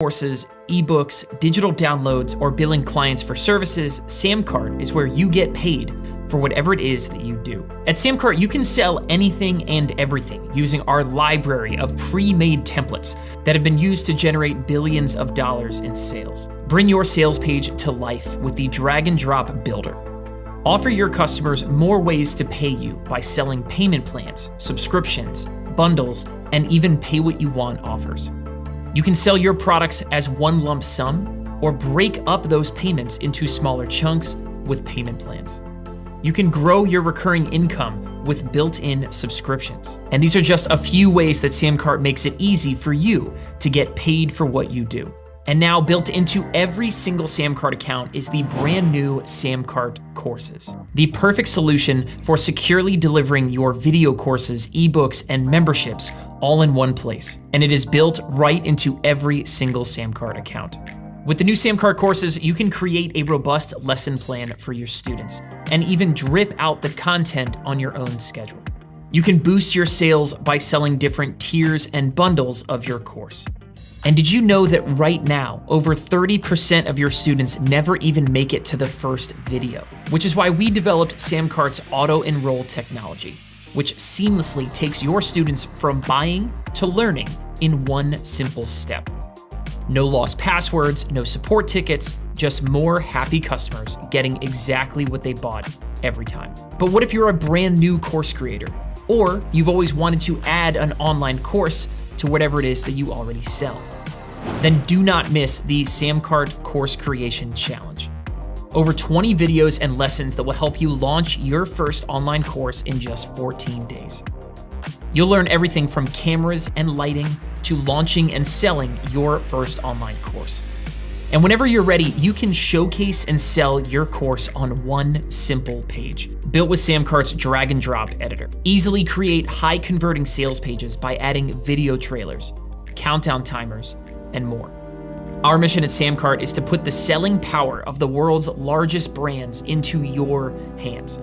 Courses, ebooks, digital downloads, or billing clients for services, Samcart is where you get paid for whatever it is that you do. At Samcart, you can sell anything and everything using our library of pre-made templates that have been used to generate billions of dollars in sales. Bring your sales page to life with the drag and drop builder. Offer your customers more ways to pay you by selling payment plans, subscriptions, bundles, and even pay what you want offers. You can sell your products as one lump sum or break up those payments into smaller chunks with payment plans. You can grow your recurring income with built-in subscriptions. And these are just a few ways that Samcart makes it easy for you to get paid for what you do. And now built into every single Samcart account is the brand new Samcart Courses, the perfect solution for securely delivering your video courses, ebooks, and memberships all in one place. And it is built right into every single Samcart account. With the new Samcart Courses, you can create a robust lesson plan for your students and even drip out the content on your own schedule. You can boost your sales by selling different tiers and bundles of your course. And did you know that right now, over 30% of your students never even make it to the first video? Which is why we developed Samcart's auto-enroll technology, which seamlessly takes your students from buying to learning in one simple step. No lost passwords, no support tickets, just more happy customers getting exactly what they bought every time. But what if you're a brand new course creator? Or you've always wanted to add an online course to whatever it is that you already sell? Then do not miss the Samcart Course Creation Challenge. Over 20 videos and lessons that will help you launch your first online course in just 14 days. You'll learn everything from cameras and lighting to launching and selling your first online course. And whenever you're ready, you can showcase and sell your course on one simple page, built with Samcart's drag and drop editor. Easily create high converting sales pages by adding video trailers, countdown timers, and more. Our mission at Samcart is to put the selling power of the world's largest brands into your hands,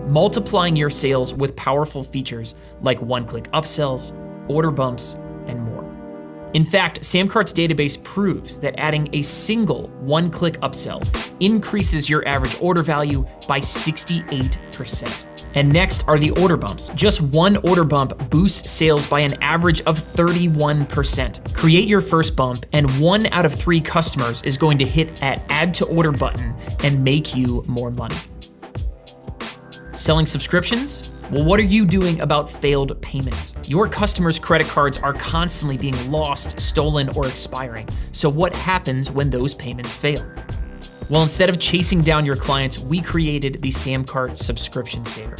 multiplying your sales with powerful features like one-click upsells, order bumps, and more. In fact, Samcart's database proves that adding a single one-click upsell increases your average order value by 68%. And next are the order bumps. Just one order bump boosts sales by an average of 31%. Create your first bump, and 1 out of 3 customers is going to hit that add to order button and make you more money. Selling subscriptions? Well, what are you doing about failed payments? Your customers' credit cards are constantly being lost, stolen, or expiring. So what happens when those payments fail? Well, instead of chasing down your clients, we created the Samcart Subscription Saver.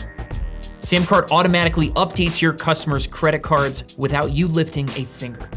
Samcart automatically updates your customers' credit cards without you lifting a finger.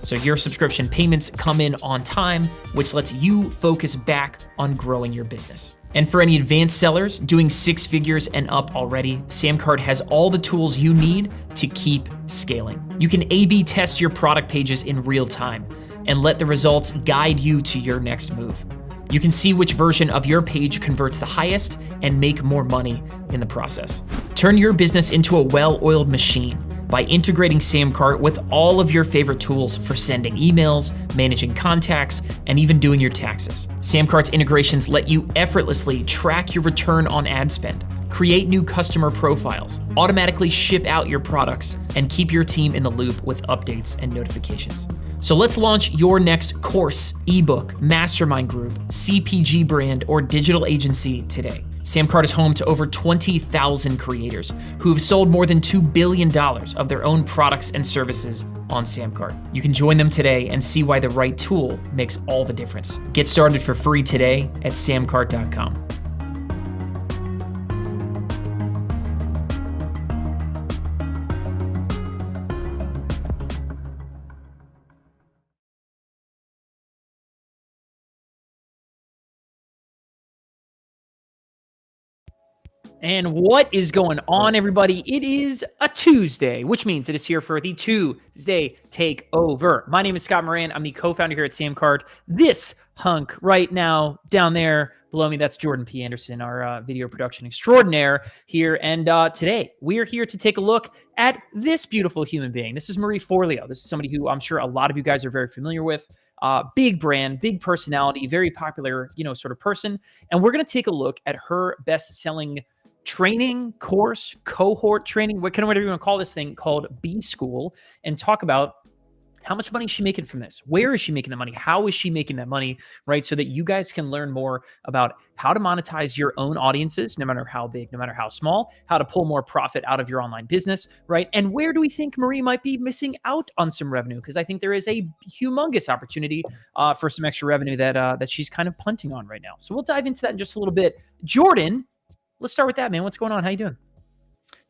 So your subscription payments come in on time, which lets you focus back on growing your business. And for any advanced sellers doing 6 figures and up already, Samcart has all the tools you need to keep scaling. You can A/B test your product pages in real time and let the results guide you to your next move. You can see which version of your page converts the highest and make more money in the process. Turn your business into a well-oiled machine by integrating Samcart with all of your favorite tools for sending emails, managing contacts, and even doing your taxes. Samcart's integrations let you effortlessly track your return on ad spend, create new customer profiles, automatically ship out your products, and keep your team in the loop with updates and notifications. So let's launch your next course, ebook, mastermind group, CPG brand, or digital agency today. Samcart is home to over 20,000 creators who have sold more than $2 billion of their own products and services on Samcart. You can join them today and see why the right tool makes all the difference. Get started for free today at samcart.com. And what is going on, everybody? It is a Tuesday, which means it is here for the Tuesday Takeover. My name is Scott Moran. I'm the co-founder here at Samcart. This hunk right now down there below me, that's Jordan P. Anderson, our video production extraordinaire here. And today we are here to take a look at this beautiful human being. This is Marie Forleo. This is somebody who I'm sure a lot of you guys are very familiar with. big brand, big personality, very popular, sort of person. And we're going to take a look at her best-selling training course, cohort training, whatever you want to call this thing, called B School, and talk about how much money is she making from this? Where is she making the money? How is she making that money, right? So that you guys can learn more about how to monetize your own audiences, no matter how big, no matter how small, how to pull more profit out of your online business, right? And where do we think Marie might be missing out on some revenue? Because I think there is a humongous opportunity for some extra revenue that she's kind of punting on right now. So we'll dive into that in just a little bit. Jordan, let's start with that, man. What's going on? How you doing?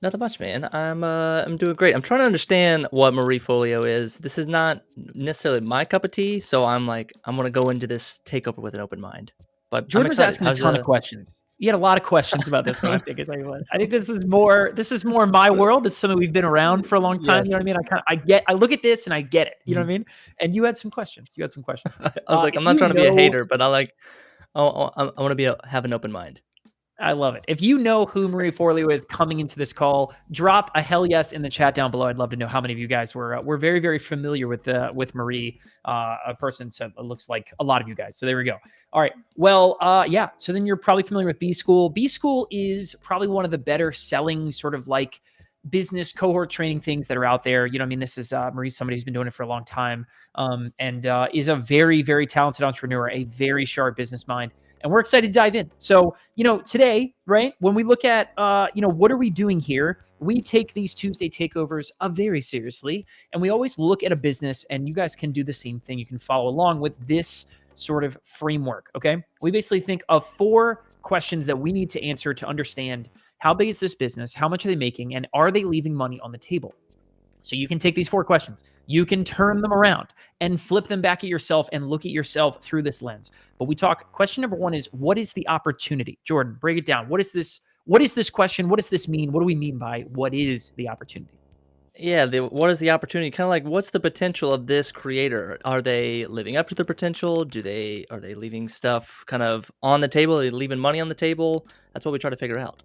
Nothing much, man. I'm doing great. I'm trying to understand what Marie Forleo is. This is not necessarily my cup of tea, so I'm gonna go into this takeover with an open mind. But I'm Jordan was excited. asking a ton of questions. He had a lot of questions about this one. I think I think this is more my world. It's something we've been around for a long time. You know Yes. what I mean? I look at this and I get it. You know what Mhm. I mean? And you had some questions. I was like, I'm If not you trying to be a know hater, but I want to have an open mind. I love it. If you know who Marie Forleo is coming into this call, drop a hell yes in the chat down below. I'd love to know how many of you guys were very, very familiar with Marie, a person. So it looks like a lot of you guys. So there we go. All right. Well, yeah. So then you're probably familiar with B School. B School is probably one of the better selling sort of like business cohort training things that are out there. You know, I mean, this is Marie's somebody who's been doing it for a long time, and is a very, very talented entrepreneur, a very sharp business mind. And we're excited to dive in. So, today, right, when we look at, what are we doing here? We take these Tuesday takeovers very seriously. And we always look at a business, and you guys can do the same thing. You can follow along with this sort of framework, okay? We basically think of 4 questions that we need to answer to understand how big is this business, how much are they making, and are they leaving money on the table? So you can take these 4 questions, you can turn them around and flip them back at yourself and look at yourself through this lens. But we talk, question number 1 is, what is the opportunity? Jordan, break it down. What is this question? What does this mean? What do we mean by what is the opportunity? Yeah, what is the opportunity? Kind of like, what's the potential of this creator? Are they living up to their potential? Are they leaving stuff kind of on the table? Are they leaving money on the table? That's what we try to figure out.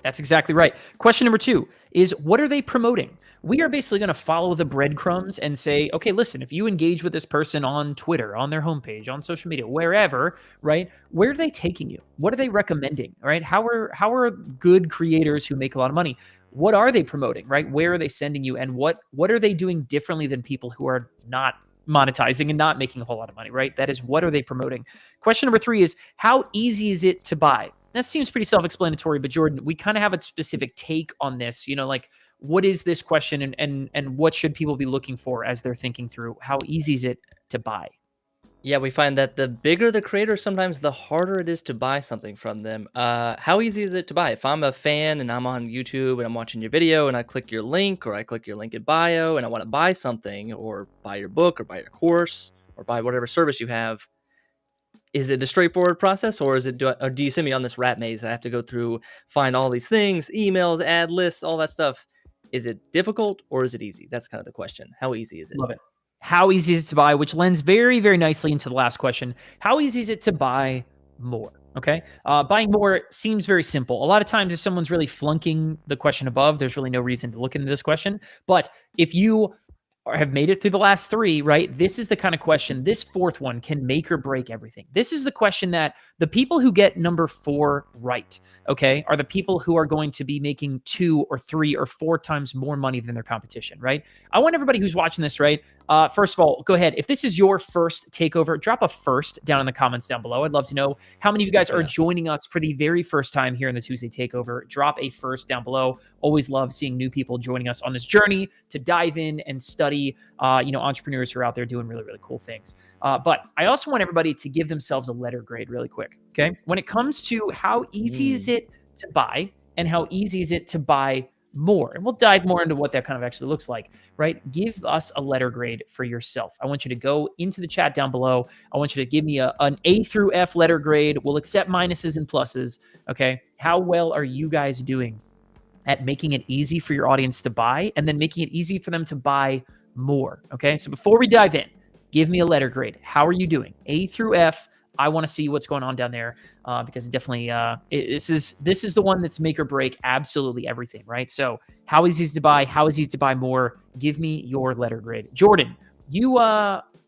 That's exactly right. Question number 2 is, what are they promoting? We are basically going to follow the breadcrumbs and say, okay, listen, if you engage with this person on Twitter, on their homepage, on social media, wherever, right? Where are they taking you? What are they recommending, right? How are good creators who make a lot of money? What are they promoting, right? Where are they sending you? And what are they doing differently than people who are not monetizing and not making a whole lot of money, right? That is, what are they promoting? Question number 3 is, how easy is it to buy? That seems pretty self-explanatory, but Jordan, we kind of have a specific take on this. Like, what is this question, and what should people be looking for as they're thinking through how easy is it to buy? Yeah, we find that the bigger the creator, sometimes the harder it is to buy something from them. How easy is it to buy? If I'm a fan and I'm on YouTube and I'm watching your video and I click your link, or I click your link in bio and I want to buy something, or buy your book, or buy your course, or buy whatever service you have, is it a straightforward process, or or do you send me on this rat maze? I have to go through, find all these things, emails, ad lists, all that stuff. Is it difficult or is it easy? That's kind of the question. How easy is it? Love it. How easy is it to buy? Which lends very, very nicely into the last question. How easy is it to buy more? Okay. Buying more seems very simple. A lot of times, if someone's really flunking the question above, there's really no reason to look into this question. But if you have made it through the last 3, right? This is the kind of question, this 4th one can make or break everything. This is the question that the people who get number 4 right, okay, are the people who are going to be making 2 or 3 or 4 times more money than their competition, right? I want everybody who's watching this, right? First of all, go ahead. If this is your first takeover, drop a first down in the comments down below. I'd love to know how many of you guys are joining us for the very first time here in the Tuesday takeover. Drop a first down below. Always love seeing new people joining us on this journey to dive in and study, entrepreneurs who are out there doing really, really cool things. But I also want everybody to give themselves a letter grade really quick, okay? When it comes to how easy is it to buy and how easy is it to buy more, and we'll dive more into what that kind of actually looks like, right? Give us a letter grade for yourself. I want you to go into the chat down below. I want you to give me an A through F letter grade. We'll accept minuses and pluses, okay? How well are you guys doing at making it easy for your audience to buy, and then making it easy for them to buy more, okay? So before we dive in, give me a letter grade. How are you doing? A through F. I want to see what's going on down there, because it definitely this is the one that's make or break absolutely everything, right? So how easy is it to buy? How easy is it to buy more? Give me your letter grade. Jordan, you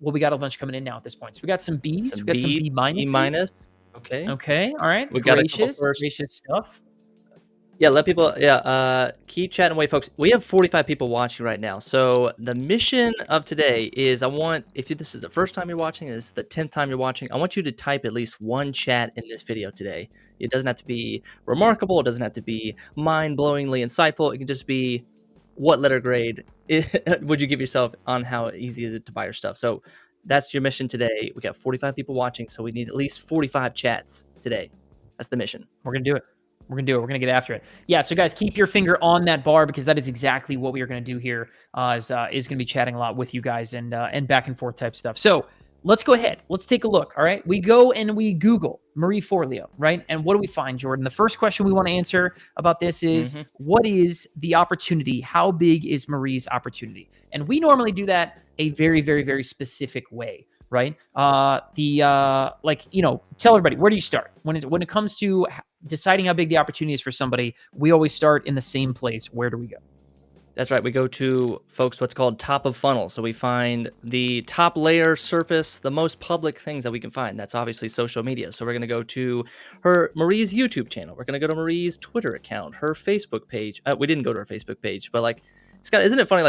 Well, we got a bunch coming in now at this point. So we got some Bs, Some we got some B, B B minuses. minus. Okay. Okay, all right, We got a couple gracious, first. gracious stuff. Yeah, let people, yeah, keep chatting away, folks. We have 45 people watching right now. So the mission of today is if this is the first time you're watching, this is the 10th time you're watching, I want you to type at least one chat in this video today. It doesn't have to be remarkable. It doesn't have to be mind-blowingly insightful. It can just be, what letter grade would you give yourself on how easy is it to buy your stuff? So that's your mission today. We got 45 people watching, so we need at least 45 chats today. That's the mission. We're going to do it. We're going to do it. We're going to get after it. Yeah, so guys, keep your finger on that bar because that is exactly what we are going to do here is going to be chatting a lot with you guys and back and forth type stuff. So let's go ahead. Let's take a look, all right? We go and we Google Marie Forleo, right? And what do we find, Jordan? The first question we want to answer about this is, what is the opportunity? How big is Marie's opportunity? And we normally do that a very, very, very specific way, right? Tell everybody, where do you start? When it comes to deciding how big the opportunity is for somebody, we always start in the same place. Where do we go? That's right. We go to, folks, what's called top of funnel. So we find the top layer, surface, the most public things that we can find. That's obviously social media. So we're going to go to Marie's YouTube channel. We're going to go to Marie's Twitter account, her Facebook page. We didn't go to her Facebook page, but Scott, isn't it funny?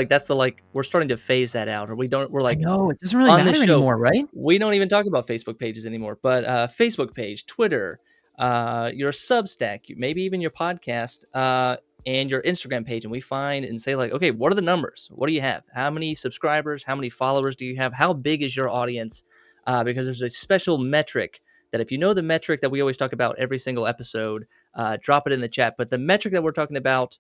We're starting to phase that out, or no, it doesn't really matter anymore, right? We don't even talk about Facebook pages anymore, but Facebook page, Twitter, your Substack, maybe even your podcast, and your Instagram page, and we find and say okay, what are the numbers? What do you have? How many subscribers? How many followers do you have? How big is your audience? Because there's a special metric that if you know the metric that we always talk about every single episode, drop it in the chat. But the metric that we're talking about,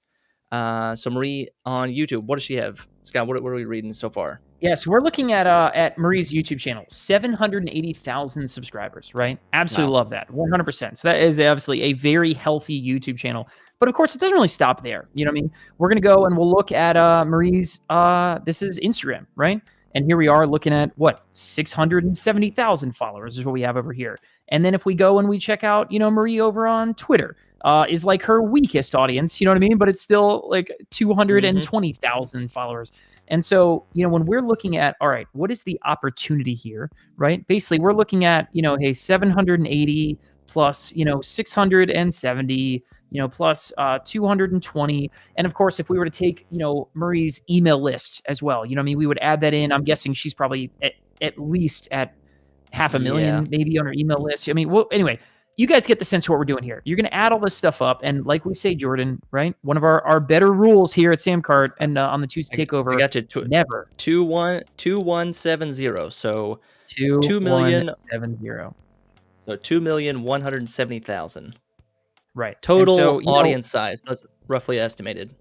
so Marie on YouTube, what does she have? Scott, what are we reading so far? Yeah, so we're looking at Marie's YouTube channel, 780,000 subscribers, right? Absolutely love that, 100%. So that is obviously a very healthy YouTube channel. But of course, it doesn't really stop there. You know what I mean? We're going to go and we'll look at Marie's, this is Instagram, right? And here we are looking at, 670,000 followers is what we have over here. And then if we go and we check out, Marie over on Twitter, is her weakest audience, you know what I mean? But it's still 220,000 followers. And so, when we're looking at, all right, what is the opportunity here, right? Basically, we're looking at, hey, 780 plus, 670, plus 220. And of course, if we were to take, Marie's email list as well, we would add that in. I'm guessing she's probably at least at 500,000 maybe on her email list. Anyway, you guys get the sense of what we're doing here. You're going to add all this stuff up. And like we say, Jordan, right? One of our better rules here at Samcart and on the Tuesday Takeover. I got you. Never. 2170. So 2,170,000. So 2,170,000. Right. Total audience size. That's roughly estimated.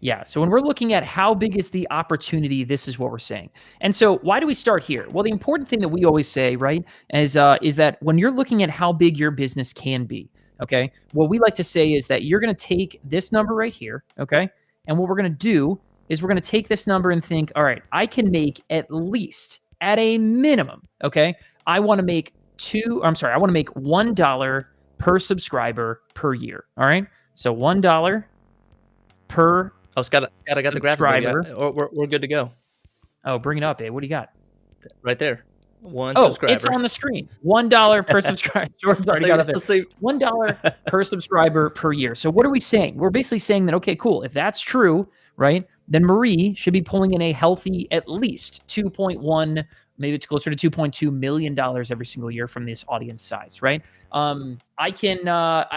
Yeah. So when we're looking at how big is the opportunity, this is what we're saying. And so why do we start here? Well, the important thing that we always say, right, is that when you're looking at how big your business can be, okay, what we like to say is that you're going to take this number right here, okay, and what we're going to do is we're going to take this number and think, all right, I can make at least, at a minimum, okay, I want to make $1 per subscriber per year, all right? So $1 per Scott, I got the graphic. We're good to go. Oh, bring it up, babe. What do you got? Right there. Subscriber. It's on the screen. $1 per subscriber. Jordan's already got it there. $1 per subscriber per year. So what are we saying? We're basically saying that, okay, cool. If that's true, right, then Marie should be pulling in a healthy at least 2.1, maybe it's closer to $2.2 million every single year from this audience size, right? I'm not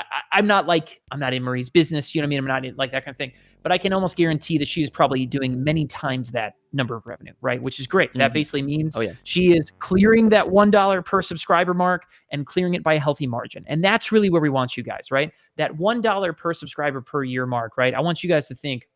in Marie's business, you know what I mean? I'm not in that kind of thing, but I can almost guarantee that she's probably doing many times that number of revenue, right? Which is great. That basically means she is clearing that $1 per subscriber mark and clearing it by a healthy margin. And that's really where we want you guys, right? That $1 per subscriber per year mark, right? I want you guys to think,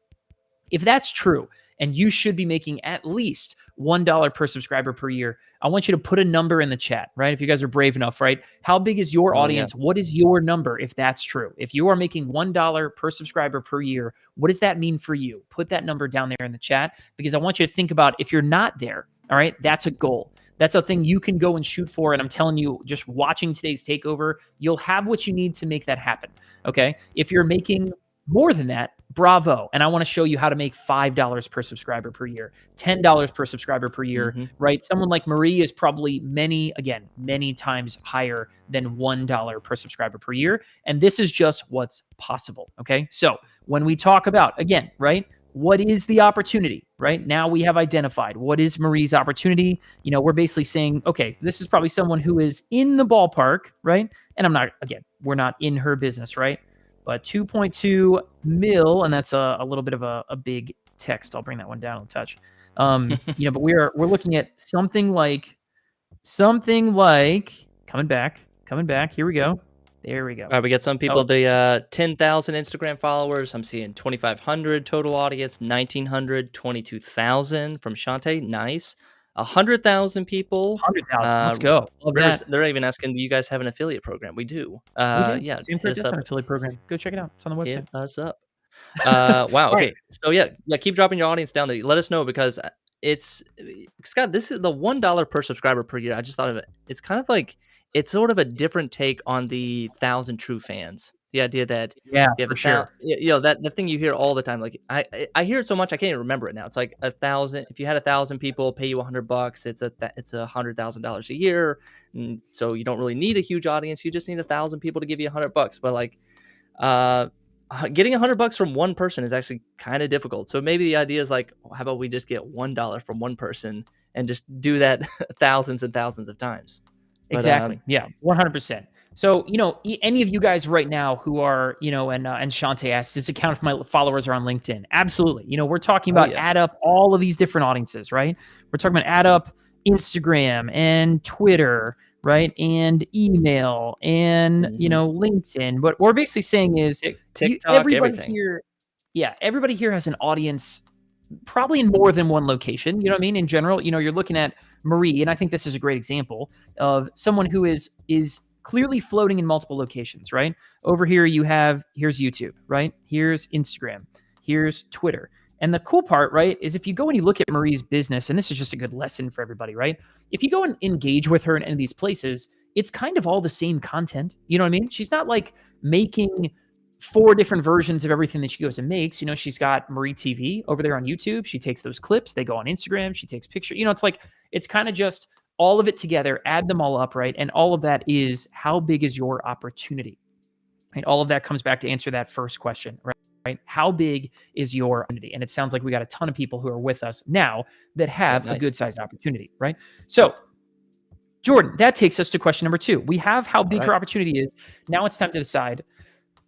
if that's true, and you should be making at least $1 per subscriber per year, I want you to put a number in the chat, right? If you guys are brave enough, right? How big is your audience? Yeah. What is your number if that's true? If you are making $1 per subscriber per year, what does that mean for you? Put that number down there in the chat because I want you to think about if you're not there, all right? That's a goal. That's a thing you can go and shoot for. And I'm telling you, just watching today's takeover, you'll have what you need to make that happen, okay? If you're making more than that, bravo. And I want to show you how to make $5 per subscriber per year, $10 per subscriber per year, right? Someone like Marie is probably many times higher than $1 per subscriber per year. And this is just what's possible. Okay. So when we talk about, again, right, what is the opportunity, right? Now we have identified what is Marie's opportunity. We're basically saying, okay, this is probably someone who is in the ballpark, right? And we're not in her business, right? But 2.2 mil, and that's a little bit of a big text. I'll bring that one down a touch. But we're looking at something like coming back. Here we go. There we go. All right, we got some people, the 10,000 Instagram followers. I'm seeing 2,500 total audience, 1,900, 22,000 from Shantae. Nice. 100,000 people. 100,000. Let's go. Love that. They're even asking, do you guys have an affiliate program? We do. We do. Yeah. Samcart does have an affiliate program. Go check it out. It's on the website. Hit us up. Wow. Okay. So yeah, keep dropping your audience down there. Let us know, because it's Scott. This is the $1 per subscriber per year. I just thought of it. It's kind of like, it's sort of a different take on the 1,000 true fans. The idea that yeah, you have for sure. That the thing you hear all the time. Like I hear it so much I can't even remember it now. It's like 1,000. If you had 1,000 people pay you $100, it's $100,000 a year. And so you don't really need a huge audience. You just need 1,000 people to give you $100. But like, getting $100 from one person is actually kind of difficult. So maybe the idea is like, how about we just get $1 from one person and just do that thousands and thousands of times. But, exactly. Yeah, 100%. So, any of you guys right now who are, and Shantae asked, does it count if my followers are on LinkedIn? Absolutely. We're talking about add up all of these different audiences, right? We're talking about add up Instagram and Twitter, right? And email and, LinkedIn. What we're basically saying is TikTok, everything. Everybody here has an audience probably in more than one location. You know what I mean? In general, you're looking at Marie, and I think this is a great example of someone who is clearly floating in multiple locations, right? Over here, here's YouTube, right? Here's Instagram, here's Twitter. And the cool part, right, is if you go and you look at Marie's business, and this is just a good lesson for everybody, right? If you go and engage with her in any of these places, it's kind of all the same content. You know what I mean? She's not like making 4 different versions of everything that she goes and makes. She's got Marie TV over there on YouTube. She takes those clips, they go on Instagram, she takes pictures. It's kind of just all of it together, add them all up, right? And all of that is, how big is your opportunity? And all of that comes back to answer that first question, right? How big is your opportunity? And it sounds like we got a ton of people who are with us now that have a good sized opportunity, right? So Jordan, that takes us to question number 2. We have how big her opportunity is. Now it's time to decide,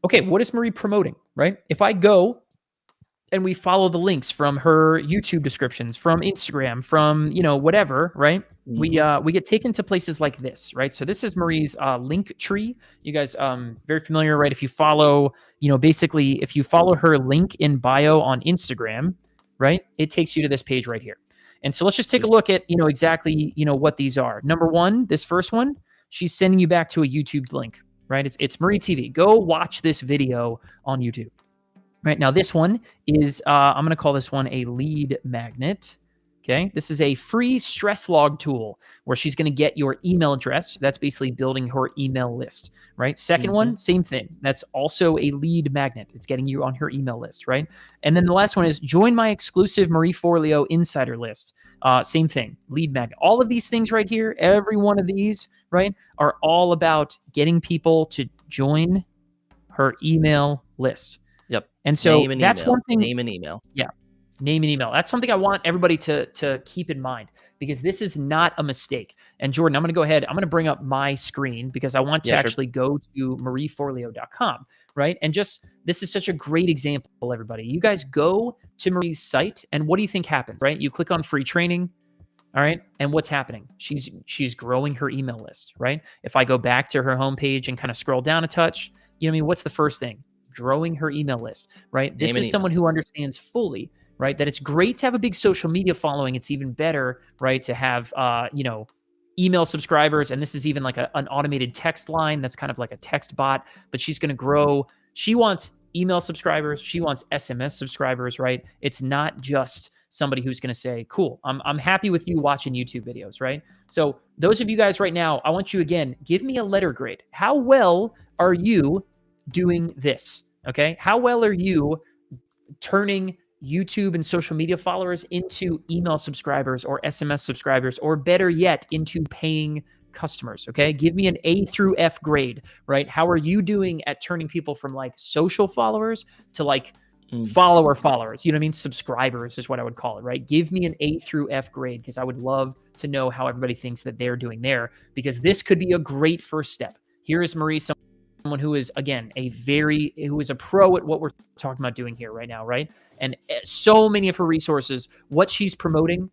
okay, what is Marie promoting, right? If I go and we follow the links from her YouTube descriptions, from Instagram, from, whatever, right? We get taken to places like this, right? So this is Marie's link tree. You guys, very familiar, right? If you follow, basically, if you follow her link in bio on Instagram, right? It takes you to this page right here. And so let's just take a look at, exactly, what these are. Number 1, this first one, she's sending you back to a YouTube link, right? It's Marie TV. Go watch this video on YouTube. Right now, this one is, I'm going to call this one a lead magnet. Okay. This is a free stress log tool where she's going to get your email address. That's basically building her email list, right? Second one, same thing. That's also a lead magnet. It's getting you on her email list, right? And then the last one is join my exclusive Marie Forleo insider list. Same thing, lead magnet. All of these things right here, every one of these, right, are all about getting people to join her email list. Yep. And so that's one thing. Name and email. Yeah. Name and email. That's something I want everybody to keep in mind, because this is not a mistake. And Jordan, I'm going to go ahead. I'm going to bring up my screen because I want to actually go to marieforleo.com, right? And this is such a great example, everybody. You guys go to Marie's site, and what do you think happens, right? You click on free training. All right. And what's happening? She's growing her email list, right? If I go back to her homepage and kind of scroll down a touch, what's the first thing? Growing her email list, right? This is someone who understands fully, right, that it's great to have a big social media following. It's even better, right, to have, email subscribers. And this is even like an automated text line that's kind of like a text bot, but she's going to grow. She wants email subscribers. She wants SMS subscribers, right? It's not just somebody who's going to say, cool, I'm happy with you watching YouTube videos, right? So those of you guys right now, I want you, again, give me a letter grade. How well are you doing this? Okay. How well are you turning YouTube and social media followers into email subscribers or SMS subscribers, or better yet, into paying customers. Okay. Give me an A through F grade, right? How are you doing at turning people from like social followers to like follower followers? You know what I mean? Subscribers is what I would call it, right? Give me an A through F grade, because I would love to know how everybody thinks that they're doing there, because this could be a great first step. Here is Marie, someone who is, again, who is a pro at what we're talking about doing here right now, right? And so many of her resources, what she's promoting,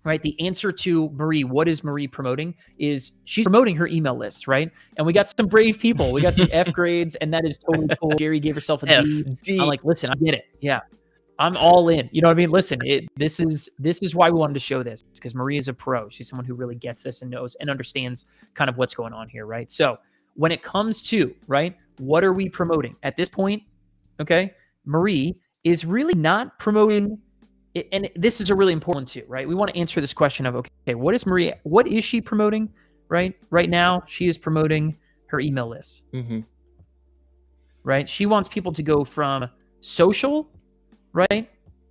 right? The answer to Marie, what is Marie promoting, is she's promoting her email list, right? And we got some brave people. We got some F grades, and that is totally cool. Jerry gave herself a D. I'm like, listen, I get it. Yeah. I'm all in. You know what I mean? Listen, this is why we wanted to show this, because Marie is a pro. She's someone who really gets this and knows and understands kind of what's going on here, right? So when it comes to, right, what are we promoting at this point? Okay. Marie is really not promoting, and this is a really important one too, right? We want to answer this question of, okay, what is she promoting, right? Right now, she is promoting her email list, right? She wants people to go from social, right,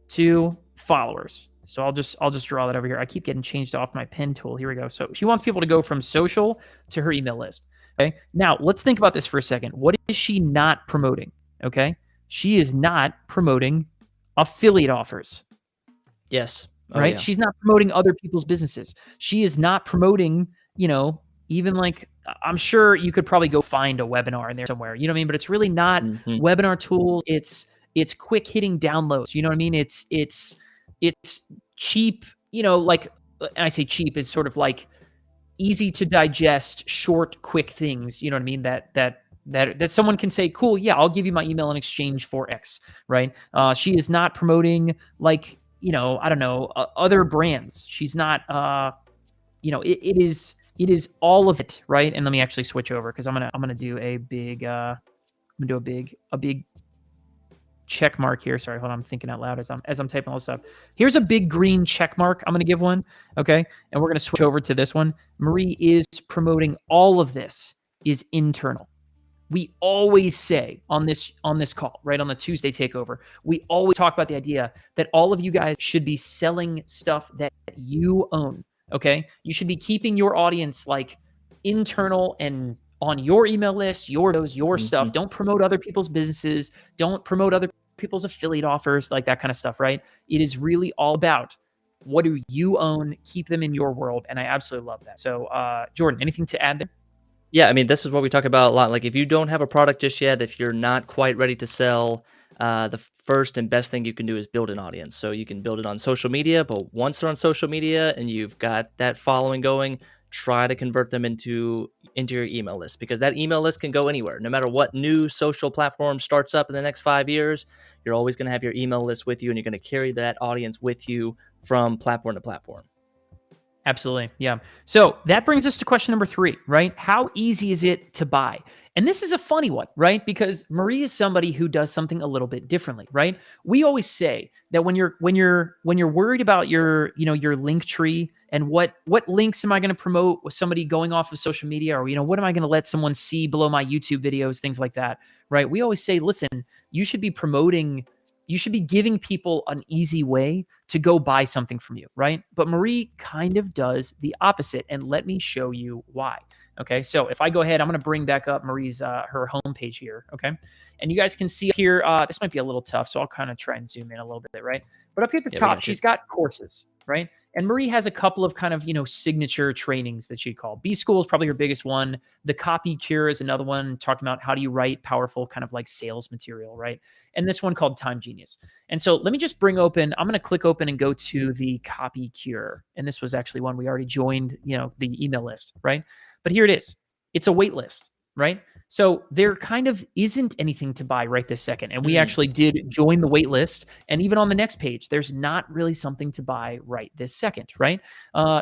to followers. So I'll just draw that over here. I keep getting changed off my pen tool. Here we go. So she wants people to go from social to her email list. Okay. Now let's think about this for a second. What is she not promoting? Okay. She is not promoting affiliate offers. Yes. Right. Yeah. She's not promoting other people's businesses. She is not promoting, even like, I'm sure you could probably go find a webinar in there somewhere, you know what I mean? But it's really not webinar tools. It's quick hitting downloads. You know what I mean? It's cheap, like, and I say cheap is sort of like easy to digest, short, quick things. You know what I mean? That someone can say, cool, yeah, I'll give you my email in exchange for X, right? She is not promoting like, I don't know, other brands. She's not, it is all of it, right? And let me actually switch over, because I'm gonna do a big, a big check mark here. Sorry, hold on. I'm thinking out loud as I'm typing all this stuff. Here's a big green check mark. I'm going to give one. Okay. And we're going to switch over to this one. Marie is promoting all of this is internal. We always say on this call, right, on the Tuesday takeover, we always talk about the idea that all of you guys should be selling stuff that you own. Okay. You should be keeping your audience like internal and on your email list, your stuff. Don't promote other people's businesses. Don't promote other people's affiliate offers, like that kind of stuff, right? It is really all about what do you own, keep them in your world. And I absolutely love that. So Jordan, anything to add there? Yeah, I mean, this is what we talk about a lot. Like, if you don't have a product just yet, if you're not quite ready to sell, the first and best thing you can do is build an audience. So you can build it on social media, but once they're on social media and you've got that following going, try to convert them into your email list, because that email list can go anywhere. No matter what new social platform starts up in the next 5 years, you're always going to have your email list with you, and you're going to carry that audience with you from platform to platform. Absolutely. Yeah. So that brings us to question number 3, right? How easy is it to buy? And this is a funny one, right? Because Marie is somebody who does something a little bit differently, right? We always say that when you're worried about your link tree and what links am I going to promote with somebody going off of social media, or what am I going to let someone see below my YouTube videos, things like that, right? We always say, listen, you should be giving people an easy way to go buy something from you, right? But Marie kind of does the opposite, and let me show you why. Okay, so if I go ahead, I'm going to bring back up Marie's her homepage here. Okay, and you guys can see here. This might be a little tough, so I'll kind of try and zoom in a little bit, right? But up here at the top, she's got courses, right? And Marie has a couple of kind of signature trainings that she'd call. B School is probably her biggest one. The Copy Cure is another one, talking about how do you write powerful kind of like sales material, right? And this one called Time Genius. And so let me just I'm going to click open and go to the Copy Cure. And this was actually one we already joined, the email list, right? But here it is. It's a wait list, right? So there kind of isn't anything to buy right this second. And we actually did join the wait list. And even on the next page, there's not really something to buy right this second, right?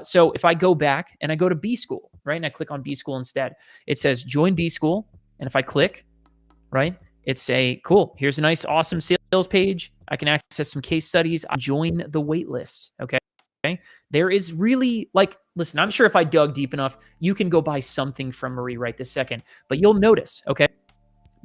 So if I go back and I go to B School, right? And I click on B School instead, it says join B School. And if I click, right, it's cool, here's a nice, awesome sales page. I can access some case studies. I join the wait list, okay? There is really listen, I'm sure if I dug deep enough, you can go buy something from Marie right this second. But you'll notice, okay,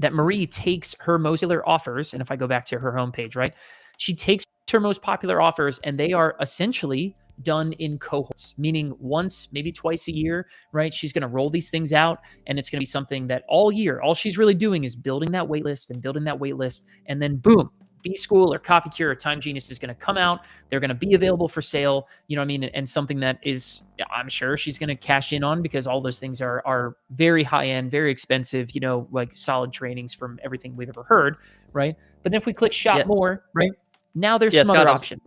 that Marie takes her most popular offers, and if I go back to her homepage, right, she takes her most popular offers, and they are essentially done in cohorts, meaning once, maybe twice a year, right? She's going to roll these things out, and it's going to be something that all year, all she's really doing is building that wait list and building that wait list, and then boom, B School or Copy Cure or Time Genius is going to come out. They're going to be available for sale, you know what I mean? And something that is, I'm sure she's going to cash in on, because all those things are very high end, very expensive, you know, like solid trainings from everything we've ever heard, right? But then if we click shop Yeah. more, right? Now there's Yeah, some other options.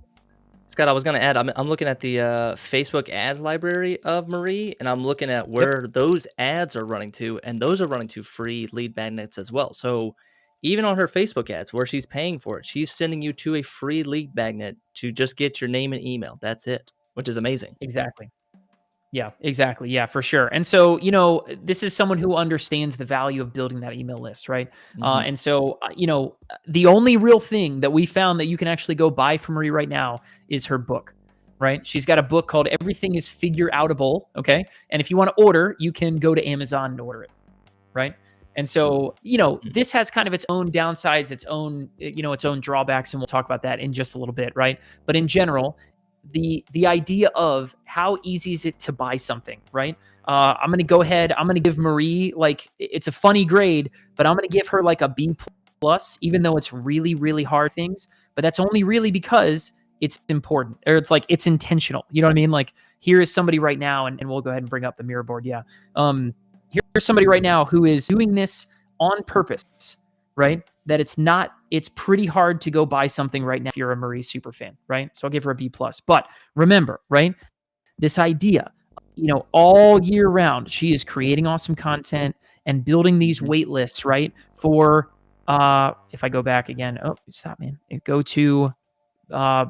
Scott, I was gonna add, I'm looking at the Facebook ads library of Marie, and I'm looking at Yep. where those ads are running to, and those are running to free lead magnets as well. So even on her Facebook ads, where she's paying for it, she's sending you to a free lead magnet to just get your name and email. That's it, which is amazing. Exactly. Yeah, exactly. Yeah, for sure. And so, you know, this is someone who understands the value of building that email list, right? Hmm. And so, the only real thing that we found that you can actually go buy from Marie right now is her book, right? She's got a book called Everything is Figure Outable. Okay. And if you want to order, you can go to Amazon and order it, right? And so, this has kind of its own downsides, its own, its own drawbacks, and we'll talk about that in just a little bit, right? But in general, the idea of how easy is it to buy something, right? I'm gonna go ahead. I'm gonna give Marie, like, it's a funny grade, but I'm gonna give her like a B plus, even though it's really really hard things. But that's only really because it's important, or it's like it's intentional. You know what I mean? Like, here is somebody right now, and we'll go ahead and bring up the mirror board. Yeah. Here's somebody right now who is doing this on purpose, right? That it's pretty hard to go buy something right now if you're a Marie super fan, right? So I'll give her a B plus. But remember, right? This idea, all year round, she is creating awesome content and building these Hmm. wait lists, right? For if I go back again, oh, stop, man. Go to uh,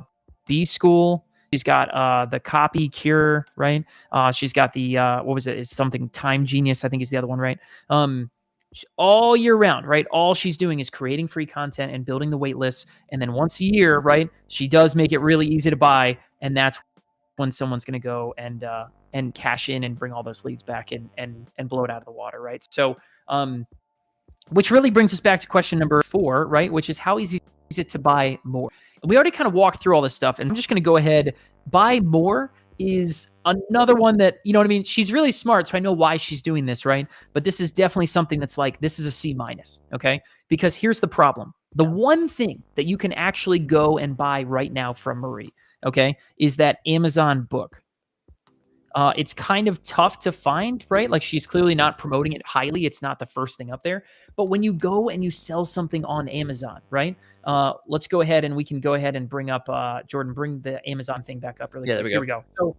B School. She's got the Copy Cure, right? She's got the what was it? It's something Time Genius, I think is the other one, right? All year round, right? All she's doing is creating free content and building the wait lists. And then once a year, right, she does make it really easy to buy, and that's when someone's going to go and cash in and bring all those leads back and blow it out of the water, right? So, which really brings us back to question number 4, right? Which is, how easy is it to buy more? And we already kind of walked through all this stuff, and I'm just going to go ahead. Buy more is another one that, you know what I mean? She's really smart, so I know why she's doing this, right? But this is definitely something that's like, this is a C minus, okay? Because here's the problem. The one thing that you can actually go and buy right now from Marie, okay, is that Amazon book. It's kind of tough to find, right? Like, she's clearly not promoting it highly. It's not the first thing up there. But when you go and you sell something on Amazon, right? Let's go ahead and we can go ahead and bring up, Jordan, bring the Amazon thing back up really Yeah, quick. there we Here go. we go. So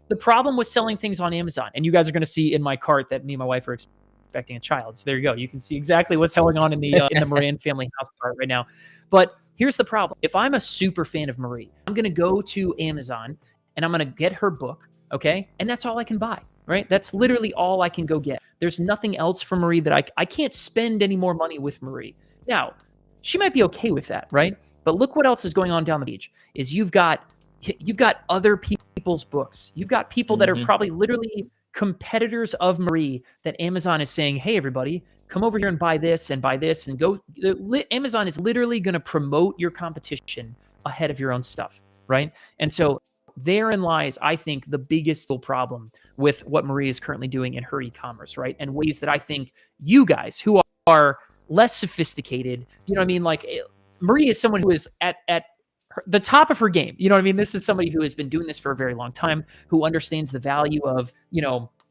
the problem with selling things on Amazon, and you guys are going to see in my cart that me and my wife are expecting a child. So there you go. You can see exactly what's going on in the Moran family house cart right now. But here's the problem. If I'm a super fan of Marie, I'm going to go to Amazon and I'm going to get her book. Okay. And that's all I can buy, right? That's literally all I can go get. There's nothing else for Marie that I can't spend any more money with Marie. Now, she might be okay with that, right? But look what else is going on down the beach is you've got other people's books. You've got people that are Hmm. probably literally competitors of Marie that Amazon is saying, hey, everybody, come over here and buy this and go. Amazon is literally going to promote your competition ahead of your own stuff, right? And so therein lies, I think, the biggest problem with what Marie is currently doing in her e-commerce, right? And ways that I think you guys who are less sophisticated, you know what I mean? Like, Marie is someone who is at the top of her game. You know what I mean? This is somebody who has been doing this for a very long time, who understands the value of,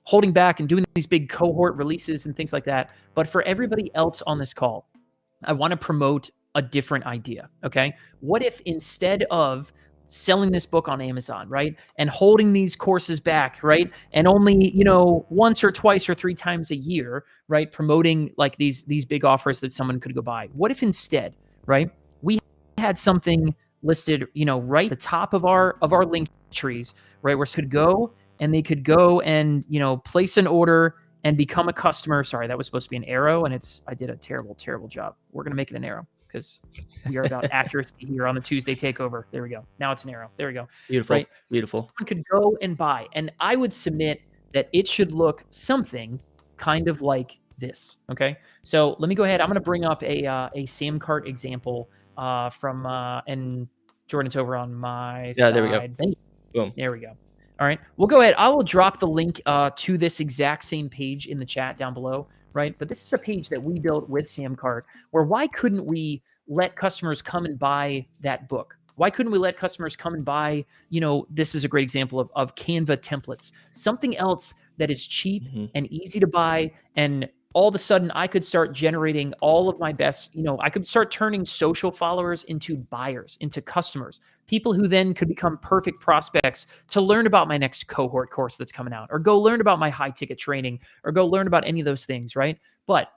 holding back and doing these big cohort releases and things like that. But for everybody else on this call, I want to promote a different idea. Okay. What if instead of selling this book on Amazon, right, and holding these courses back, right, and only, once or twice or 3 times a year, right, promoting like these big offers that someone could go buy? What if instead, right, we had something listed, right at the top of our link trees, right, where could go and they could go and, place an order and become a customer. Sorry, that was supposed to be an arrow, and I did a terrible job. We're going to make it an arrow because we are about accuracy here on the Tuesday takeover. There we go. Now it's an arrow. There we go. Beautiful. Right? Beautiful. Someone could go and buy. And I would submit that it should look something kind of like this. Okay. So let me go ahead. I'm going to bring up a Samcart example and Jordan's over on my Yeah, there we go. side. Boom. There we go. All right. We'll go ahead. I will drop the link to this exact same page in the chat down below, right? But this is a page that we built with Samcart where why couldn't we let customers come and buy that book? Why couldn't we let customers come and buy, this is a great example of Canva templates, something else that is cheap and easy to buy. And all of a sudden I could start generating all of my best, I could start turning social followers into buyers, into customers, people who then could become perfect prospects to learn about my next cohort course that's coming out, or go learn about my high ticket training, or go learn about any of those things, right? But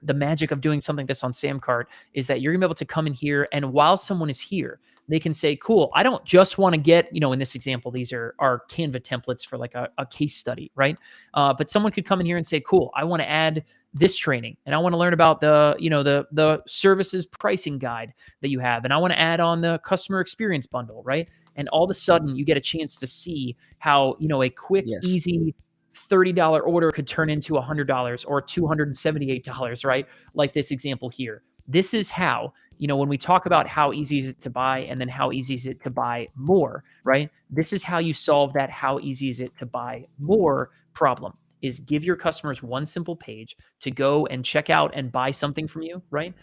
the magic of doing something like this on Samcart is that you're gonna be able to come in here, and while someone is here, they can say, cool, I don't just want to get, in this example, these are Canva templates for like a case study, right? But someone could come in here and say, cool, I want to add this training, and I want to learn about the services pricing guide that you have, and I want to add on the customer experience bundle, right? And all of a sudden you get a chance to see how, a quick, easy $30 order could turn into $100 or $278, right? Like this example here. This is how, when we talk about how easy is it to buy and then how easy is it to buy more, right? This is how you solve that how easy is it to buy more problem, is give your customers one simple page to go and check out and buy something from you, right?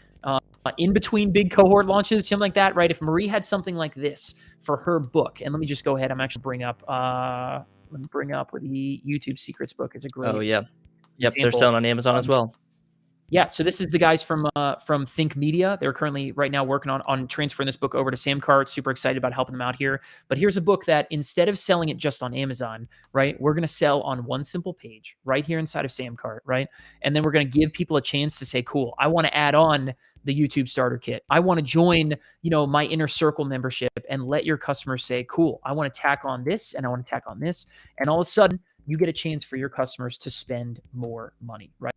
In between big cohort launches, something like that, right? If Marie had something like this for her book, and let me just go ahead, I'm actually bring up the YouTube Secrets book is a great Yep, example. they're selling on Amazon as well. Yeah, so this is the guys from Think Media. They're currently right now working on transferring this book over to Samcart. Super excited about helping them out here. But here's a book that instead of selling it just on Amazon, right, we're going to sell on one simple page right here inside of Samcart, right? And then we're going to give people a chance to say, cool, I want to add on the YouTube starter kit. I want to join, my inner circle membership, and let your customers say, cool, I want to tack on this and I want to tack on this. And all of a sudden you get a chance for your customers to spend more money, right?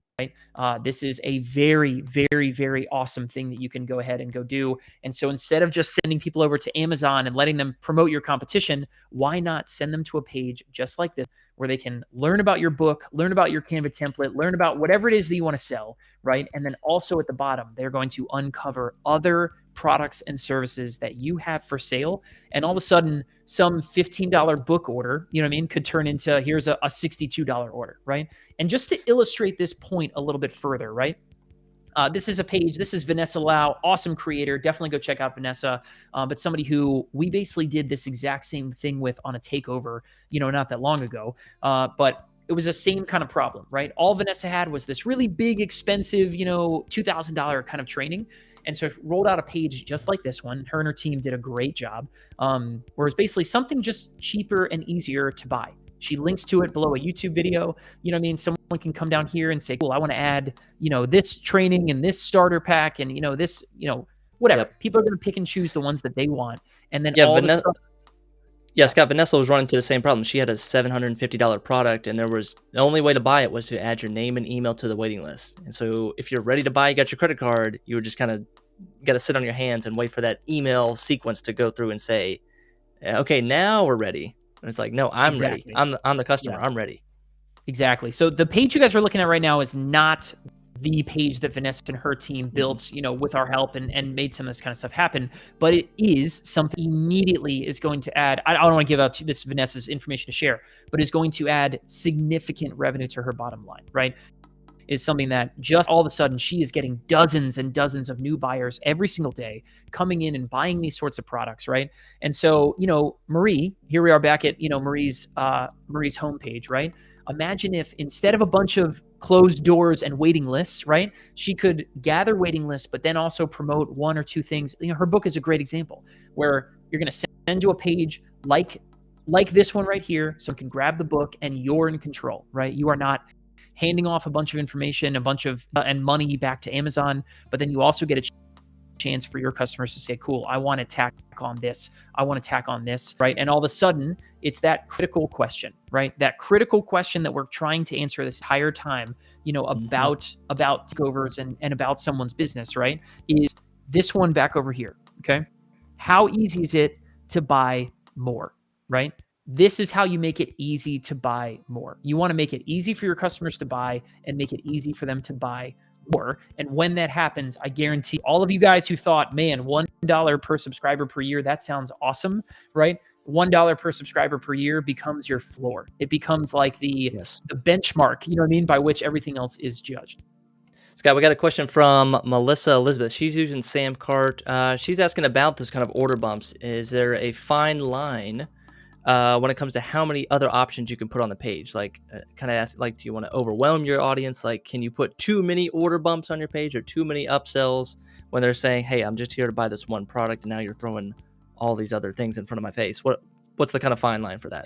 This is a very, very, very awesome thing that you can go ahead and go do. And so instead of just sending people over to Amazon and letting them promote your competition, why not send them to a page just like this where they can learn about your book, learn about your Canva template, learn about whatever it is that you want to sell, right? And then also at the bottom, they're going to uncover other products and services that you have for sale. And all of a sudden, some $15 book order, could turn into, here's a $62 order, right? And just to illustrate this point a little bit further, right? This is a page. This is Vanessa Lau, awesome creator. Definitely go check out Vanessa. But somebody who we basically did this exact same thing with on a takeover, not that long ago. But it was the same kind of problem, right? All Vanessa had was this really big, expensive, $2,000 kind of training. And so rolled out a page just like this one. Her and her team did a great job. Where it's basically something just cheaper and easier to buy. She links to it below a YouTube video. Someone can come down here and say, cool, I want to add, this training and this starter pack and, this, whatever. Yep. People are going to pick and choose the ones that they want. And then Scott, Vanessa was running into the same problem. She had a $750 product, and the only way to buy it was to add your name and email to the waiting list. And so if you're ready to buy, you got your credit card, you were just kind of got to sit on your hands and wait for that email sequence to go through and say, okay, now we're ready. And it's like, no, I'm ready. I'm the customer. Yeah. I'm ready. Exactly. So the page you guys are looking at right now is not the page that Vanessa and her team built, with our help and made some of this kind of stuff happen. But it is something immediately is going to add, I don't want to give out this Vanessa's information to share, but is going to add significant revenue to her bottom line, right? Is something that just all of a sudden she is getting dozens and dozens of new buyers every single day coming in and buying these sorts of products, right? And so, Marie, here we are back at, Marie's homepage, right? Imagine if instead of a bunch of closed doors and waiting lists, right, she could gather waiting lists, but then also promote one or two things. Her book is a great example where you're going to send to a page like this one right here, so you can grab the book and you're in control, right? You are not handing off a bunch of information, and money back to Amazon, but then you also get a chance for your customers to say, cool, I want to tack on this. I want to tack on this, right? And all of a sudden, it's that critical question, right? That critical question that we're trying to answer this entire time, about takeovers and about someone's business, right? Is this one back over here, okay? How easy is it to buy more, right? This is how you make it easy to buy more. You want to make it easy for your customers to buy and make it easy for them to buy more. And when that happens, I guarantee all of you guys who thought, man, $1 per subscriber per year, that sounds awesome, right? $1 per subscriber per year becomes your floor. It becomes like the Yes. benchmark, you know what I mean, by which everything else is judged. Scott, we got a question from Melissa Elizabeth. She's using Samcart. She's asking about those kind of order bumps. Is there a fine line when it comes to how many other options you can put on the page? Like, kind of ask, like, do you want to overwhelm your audience? Like, can you put too many order bumps on your page or too many upsells when they're saying, hey, I'm just here to buy this one product, and now you're throwing all these other things in front of my face? What's the kind of fine line for that?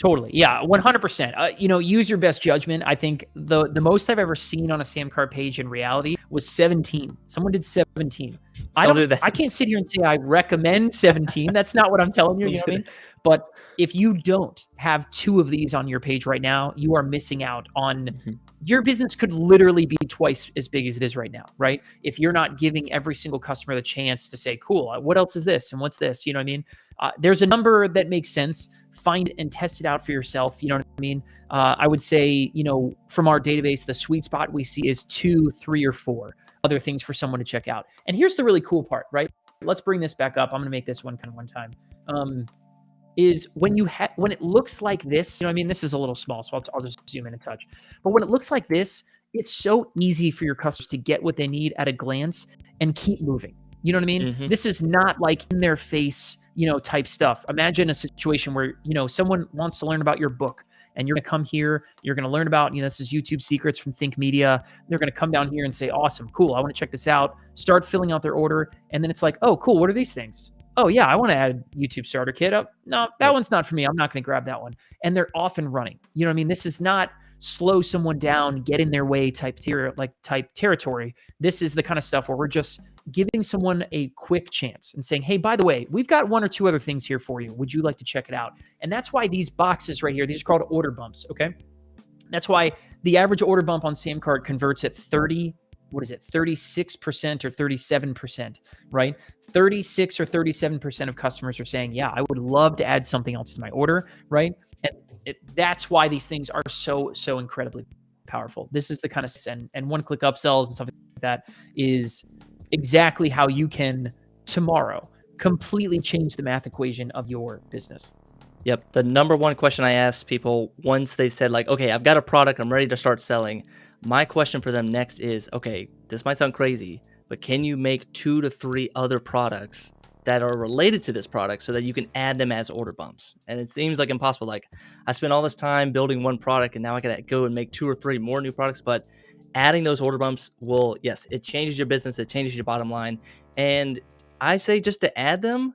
Totally. Yeah, 100%. Use your best judgment. I think the most I've ever seen on a Samcart page in reality was 17. Someone did 17. Don't do that. I can't sit here and say I recommend 17. That's not what I'm telling you, you know what I mean? But if you don't have 2 of these on your page right now, you are missing out on your business could literally be twice as big as it is right now, right? If you're not giving every single customer the chance to say, cool, what else is this? And what's this? You know what I mean? There's a number that makes sense. Find and test it out for yourself. You know what I mean? I would say, from our database, the sweet spot we see is 2, 3, or 4 other things for someone to check out. And here's the really cool part, right? Let's bring this back up. I'm going to make this one time. Is when it looks like this, this is a little small, so I'll just zoom in a touch. But when it looks like this, it's so easy for your customers to get what they need at a glance and keep moving. You know what I mean? This is not like in their face, type stuff. Imagine a situation where, someone wants to learn about your book and you're going to come here, you're going to learn about, this is YouTube secrets from Think Media. They're going to come down here and say, awesome, cool, I want to check this out, start filling out their order. And then it's like, oh, cool, what are these things? Oh yeah, I want to add YouTube starter kit. Oh, no, that one's not for me. I'm not going to grab that one. And they're off and running. You know what I mean? This is not slow someone down, get in their way type territory. This is the kind of stuff where we're just giving someone a quick chance and saying, hey, by the way, we've got 1 or 2 other things here for you. Would you like to check it out? And that's why these boxes right here, these are called order bumps, okay? That's why the average order bump on Samcart converts at 36% or 37%, right? 36 or 37% of customers are saying, yeah, I would love to add something else to my order, right? And that's why these things are so incredibly powerful. This is the kind of, and one-click upsells and stuff like that is exactly how you can tomorrow completely change the math equation of your business. Yep. The number one question I asked people once they said, like, okay, I've got a product, I'm ready to start selling. My question for them next is, okay, this might sound crazy, but can you make 2 to 3 other products that are related to this product so that you can add them as order bumps? And it seems like impossible. Like, I spent all this time building one product and now I got to go and make 2 or 3 more new products. But adding those order bumps will, yes, it changes your business. It changes your bottom line. And I say just to add them,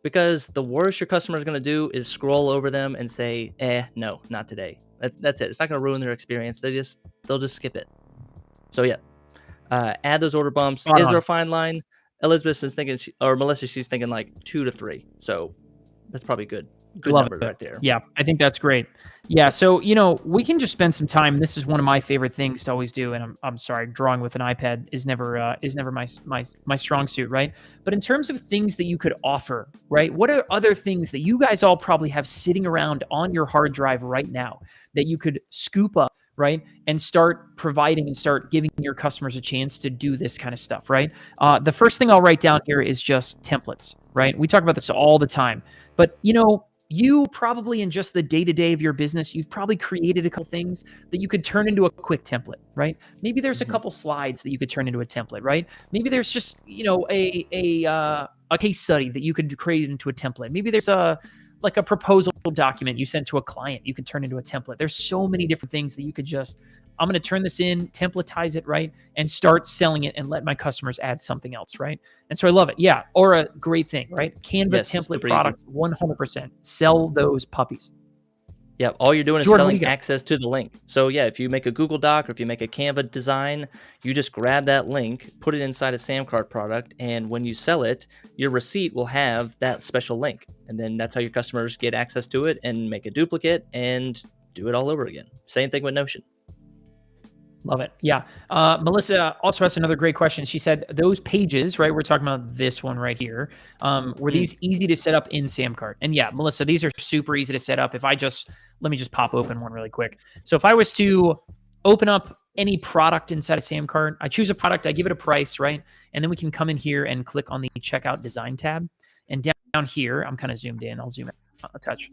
because the worst your customer is going to do is scroll over them and say, no, not today. That's it. It's not going to ruin their experience. They'll just skip it. So yeah, add those order bumps. Is there a fine line? Elizabeth is thinking, or Melissa, she's thinking like 2 to 3. So that's probably good number right there. Yeah, I think that's great. Yeah, so we can just spend some time. This is one of my favorite things to always do, and I'm sorry, drawing with an iPad is never my strong suit, right? But in terms of things that you could offer, right? What are other things that you guys all probably have sitting around on your hard drive right now that you could scoop up, right? And start providing and start giving your customers a chance to do this kind of stuff, right? The first thing I'll write down here is just templates, right? We talk about this all the time, but you probably in just the day-to-day of your business, you've probably created a couple things that you could turn into a quick template, right? Maybe there's a couple slides that you could turn into a template, right? Maybe there's just, a case study that you could create into a template. Maybe there's a proposal document you sent to a client you could turn into a template. There's so many different things that you could just, I'm going to turn this in, templatize it, right? And start selling it and let my customers add something else, right? And so I love it. Yeah. Or a great thing, right? Canva template products, 100%. Sell those puppies. Yeah, all you're doing is selling access to the link. So yeah, if you make a Google Doc or if you make a Canva design, you just grab that link, put it inside a Samcart product, and when you sell it, your receipt will have that special link. And then that's how your customers get access to it and make a duplicate and do it all over again. Same thing with Notion. Love it. Yeah. Melissa also asked another great question. She said, those pages, right? We're talking about this one right here. Were these easy to set up in Samcart? And yeah, Melissa, these are super easy to set up. Let me just pop open one really quick. So if I was to open up any product inside of Samcart, I choose a product, I give it a price, right? And then we can come in here and click on the checkout design tab. And down here, I'm kind of zoomed in. I'll zoom out a touch.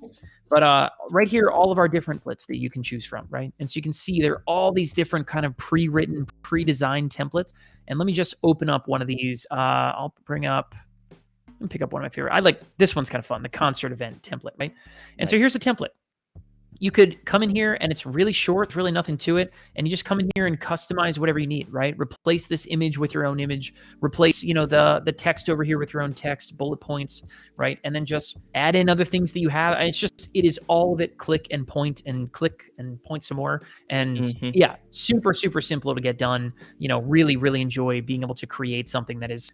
But right here, all of our different templates that you can choose from, right? And so you can see there are all these different kind of pre-written, pre-designed templates. And let me just open up one of these. I'll bring up and pick up one of my favorite. I like this one's kind of fun, the concert event template, right? And so here's a template. You could come in here and it's really short, it's really nothing to it. And you just come in here and customize whatever you need, right? Replace this image with your own image, replace, the text over here with your own text, bullet points, right? And then just add in other things that you have. And it is all of it click and point some more. And yeah, super, super simple to get done. Really, really enjoy being able to create something that is,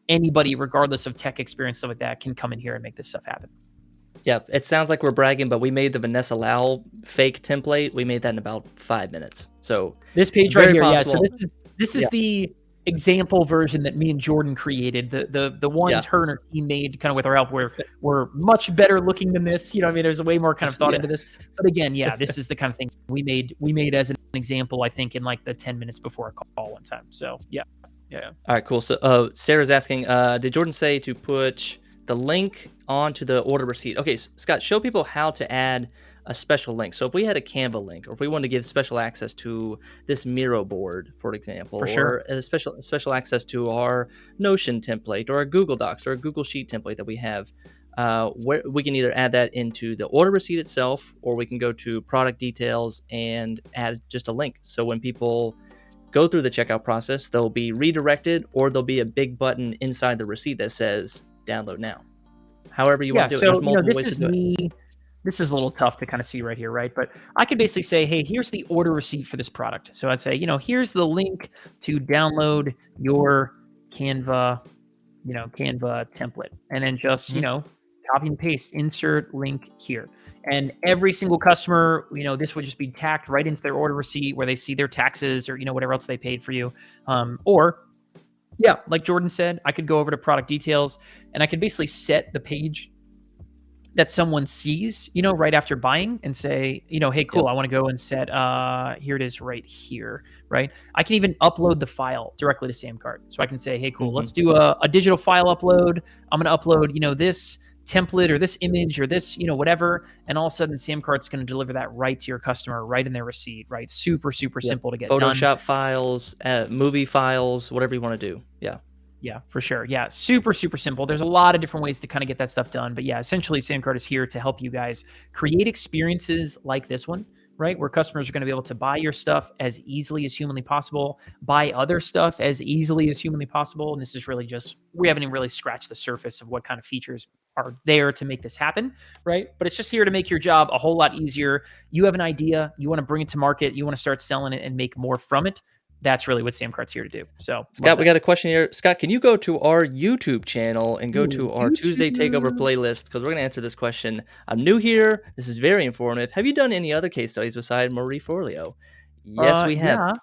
anybody, regardless of tech experience, stuff like that, can come in here and make this stuff happen. Yeah, it sounds like we're bragging, but we made the Vanessa Lau fake template. We made that in about 5 minutes. So this page right here, possible. Yeah. So this is the example version that me and Jordan created. The ones her and her team made kind of with our help were much better looking than this. There's a way more kind of thought into this. But again, this is the kind of thing we made as an example, I think, in like the 10 minutes before a call one time. So yeah. All right, cool. So Sarah's asking, did Jordan say to put the link onto the order receipt? Okay, Scott, show people how to add a special link. So if we had a Canva link, or if we wanted to give special access to this Miro board, for example, or a special access to our Notion template, or a Google Docs, or a Google Sheet template that we have, where we can either add that into the order receipt itself, or we can go to product details and add just a link. So when people go through the checkout process, they'll be redirected, or there'll be a big button inside the receipt that says download now. However you want to do it. There's multiple ways to do it. This is a little tough to kind of see right here, right? But I could basically say, hey, here's the order receipt for this product. So I'd say, here's the link to download your Canva template. And then just, copy and paste, insert link here. And every single customer, this would just be tacked right into their order receipt where they see their taxes or, whatever else they paid for you. Yeah, like Jordan said, I could go over to product details and I could basically set the page that someone sees, right after buying and say, hey, cool, I want to go and set, here it is right here, right? I can even upload the file directly to Samcart. So I can say, hey, cool, let's do a digital file upload. I'm going to upload, this template or this image or this, whatever. And all of a sudden Samcart's going to deliver that right to your customer, right in their receipt, right? Super, super simple to get done. Photoshop files, movie files, whatever you want to do. Yeah. Yeah, for sure. Yeah, super, super simple. There's a lot of different ways to kind of get that stuff done. But yeah, essentially Samcart is here to help you guys create experiences like this one, right? Where customers are going to be able to buy your stuff as easily as humanly possible, buy other stuff as easily as humanly possible. And this is really we haven't even really scratched the surface of what kind of features are there to make this happen, right? But it's just here to make your job a whole lot easier. You have an idea, you want to bring it to market, you want to start selling it and make more from it. That's really what Samcart's here to do. So, Scott, we got a question here. Scott, can you go to our YouTube channel and go to our Tuesday Takeover playlist? Because we're going to answer this question. I'm new here. This is very informative. Have you done any other case studies beside Marie Forleo? Yes, we have. Yeah.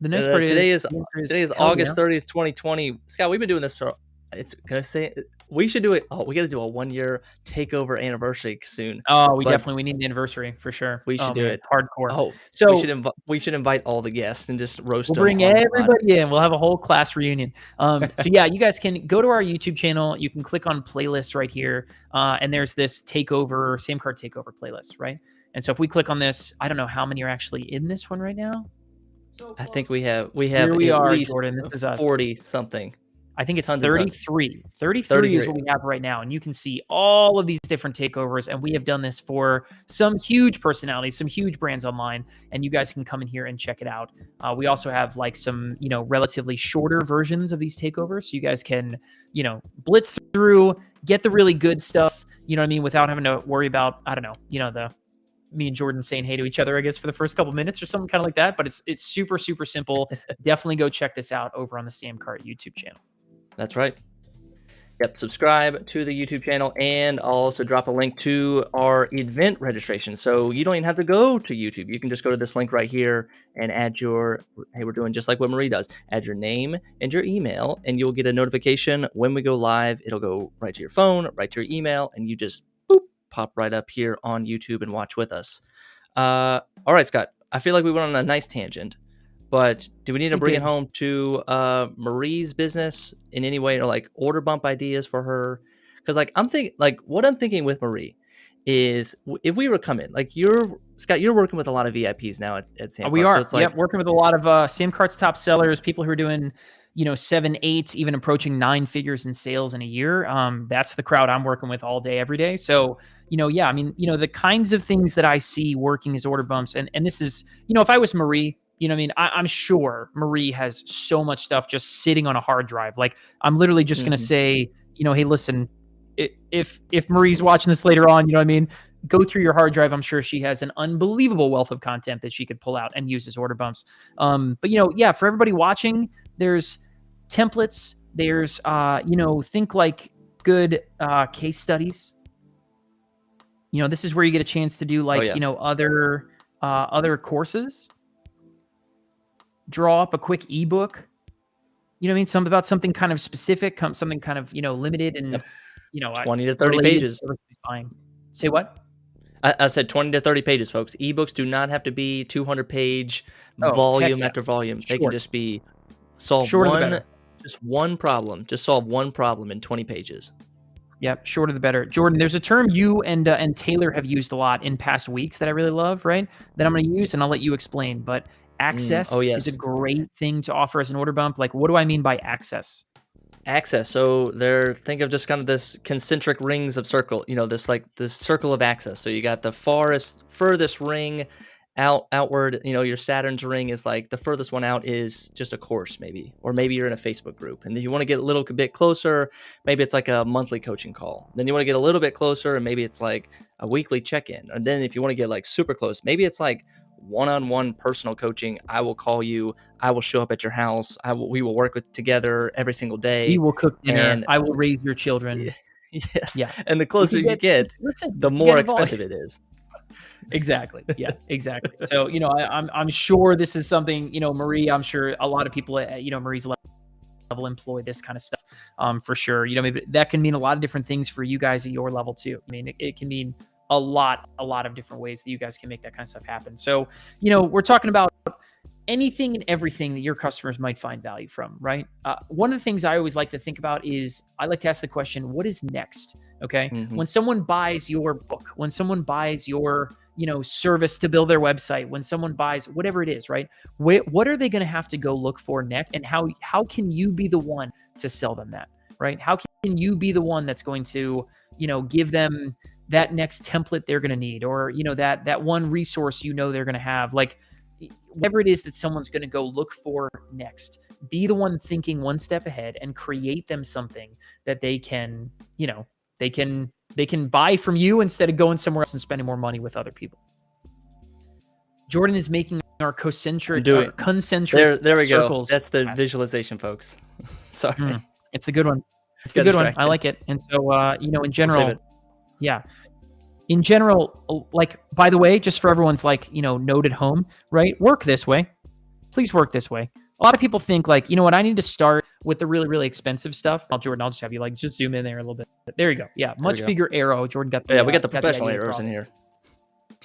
The next part today is August 30th, 2020. Scott, we've been doing this for, it's going to say, we should do it. Oh, we got to do a 1 year takeover anniversary soon. Oh, we need an anniversary for sure. We should do it hardcore. Oh, so we should invite all the guests and just roast them. We'll bring everybody in. We'll have a whole class reunion. So yeah, you guys can go to our YouTube channel. You can click on playlists right here, and there's this Samcart takeover playlist, right? And so if we click on this, I don't know how many are actually in this one right now. I think we have Here we at are, least Jordan. This is us. 40 something. I think it's 33. 33 is what we have right now. And you can see all of these different takeovers. And we have done this for some huge personalities, some huge brands online. And you guys can come in here and check it out. We also have like some, relatively shorter versions of these takeovers. So you guys can, blitz through, get the really good stuff, without having to worry about, I don't know, me and Jordan saying hey to each other, I guess, for the first couple minutes or something kind of like that. But it's super, super simple. Definitely go check this out over on the Samcart YouTube channel. That's right. Yep, subscribe to the YouTube channel, and I'll also drop a link to our event registration. So you don't even have to go to YouTube. You can just go to this link right here and add your, hey, we're doing just like what Marie does. Add your name and your email, and you'll get a notification when we go live. It'll go right to your phone, right to your email, and you just boop, pop right up here on YouTube and watch with us. All right, Scott, I feel like we went on a nice tangent. But do we need to bring it home to Marie's business in any way, or like order bump ideas for her? Because like what I'm thinking with Marie is if we were coming, like Scott, you're working with a lot of VIPs now at Samcart. We are. So it's like, yep, working with a lot of Samcart's top sellers, people who are doing, 7, 8, even approaching 9 figures in sales in a year. That's the crowd I'm working with all day, every day. So, yeah, I mean, the kinds of things that I see working as order bumps, and this is, if I was Marie, I'm sure Marie has so much stuff just sitting on a hard drive. Like, I'm literally just going to say, hey, listen, if Marie's watching this later on, go through your hard drive. I'm sure she has an unbelievable wealth of content that she could pull out and use as order bumps. But yeah, for everybody watching, there's templates. There's, think like good case studies. This is where you get a chance to do like, other courses. Draw up a quick ebook. Something about something kind of specific, something kind of, limited and, 20 to 30 pages. Say what? I said 20 to 30 pages, folks. Ebooks do not have to be 200-page volume after volume. They can just be solve one problem. Just solve one problem in 20 pages. Yep, shorter the better. Jordan, there's a term you and Taylor have used a lot in past weeks that I really love, right? That I'm going to use, and I'll let you explain. But access is a great thing to offer as an order bump. Like, what do I mean by access? Access. So think of just kind of this concentric rings of circle, this circle of access. So you got the furthest ring outward, your Saturn's ring is like the furthest one out is just a course maybe, or maybe you're in a Facebook group and then you want to get a little bit closer. Maybe it's like a monthly coaching call. Then you want to get a little bit closer and maybe it's like a weekly check-in. And then if you want to get like super close, maybe it's like one-on-one personal coaching. I will call you. I will show up at your house. We will work together every single day. We will cook dinner. And I will raise your children. Yes. Yeah. And the closer you get, the more expensive it is. Exactly. Yeah, exactly. So, I'm sure this is something, Marie, I'm sure a lot of people at, Marie's level employ this kind of stuff, for sure. Maybe that can mean a lot of different things for you guys at your level too. I mean, it can mean a lot of different ways that you guys can make that kind of stuff happen. So, we're talking about anything and everything that your customers might find value from, right? One of the things I always like to think about is I like to ask the question, what is next? Okay. Mm-hmm. When someone buys your book, when someone buys your, service to build their website, when someone buys whatever it is, right? What are they going to have to go look for next? And how can you be the one to sell them that, right? How can you be the one that's going to, give them that next template they're going to need, or, that one resource, they're going to have, like whatever it is that someone's going to go look for next, be the one thinking one step ahead and create them something that they can, they can buy from you instead of going somewhere else and spending more money with other people. Jordan is making our concentric there we circles. That's the visualization, folks. Sorry. It's a good one. It's a good one. I like it. And so, in general, in general, like, by the way, just for everyone's note at home, right? Work this way. Please work this way. A lot of people think like, what, I need to start with the really, really expensive stuff. Jordan, I'll just have you just zoom in there a little bit. There you go. Yeah. Much bigger arrow. Jordan got the, we got the professional arrows in here.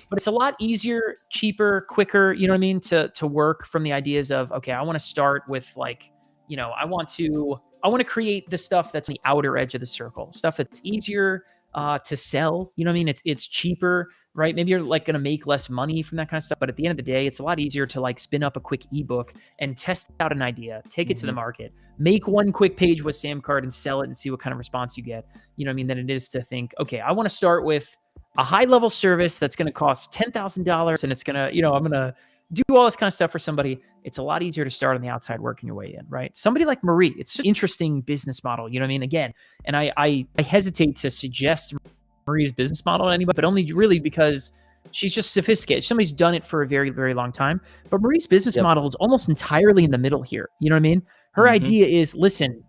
But it's a lot easier, cheaper, quicker, to work from the ideas of, okay, I want to start with like, I want to create the stuff that's on the outer edge of the circle, stuff that's easier to sell. It's cheaper, right? Maybe you're like going to make less money from that kind of stuff, but at the end of the day, it's a lot easier to like spin up a quick ebook and test out an idea, take it to the market, make one quick page with Samcart and sell it and see what kind of response you get. Than it is to think, okay, I want to start with a high level service that's going to cost $10,000 and it's going to, I'm going to do all this kind of stuff for somebody. It's a lot easier to start on the outside working your way in, right? Somebody like Marie, it's an interesting business model, again, and I hesitate to suggest Marie's business model to anybody, but only really because she's just sophisticated. Somebody's done it for a very, very long time, but Marie's business model is almost entirely in the middle here. You know what I mean? Her idea is, listen,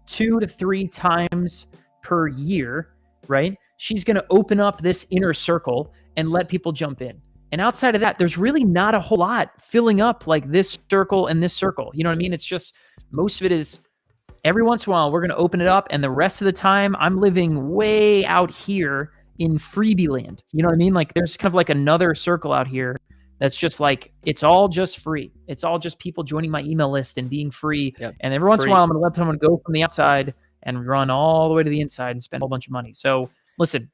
2 to 3 times per year, right? She's going to open up this inner circle and let people jump in. And outside of that, there's really not a whole lot filling up like this circle and this circle. You know what I mean? It's just most of it is every once in a while we're going to open it up, and the rest of the time I'm living way out here in freebie land. You know what I mean? Like there's kind of like another circle out here that's just like it's all just free. It's all just people joining my email list and being free. Yep. And every once in a Free. while I'm going to let someone go from the outside and run all the way to the inside and spend a whole bunch of money. So listen,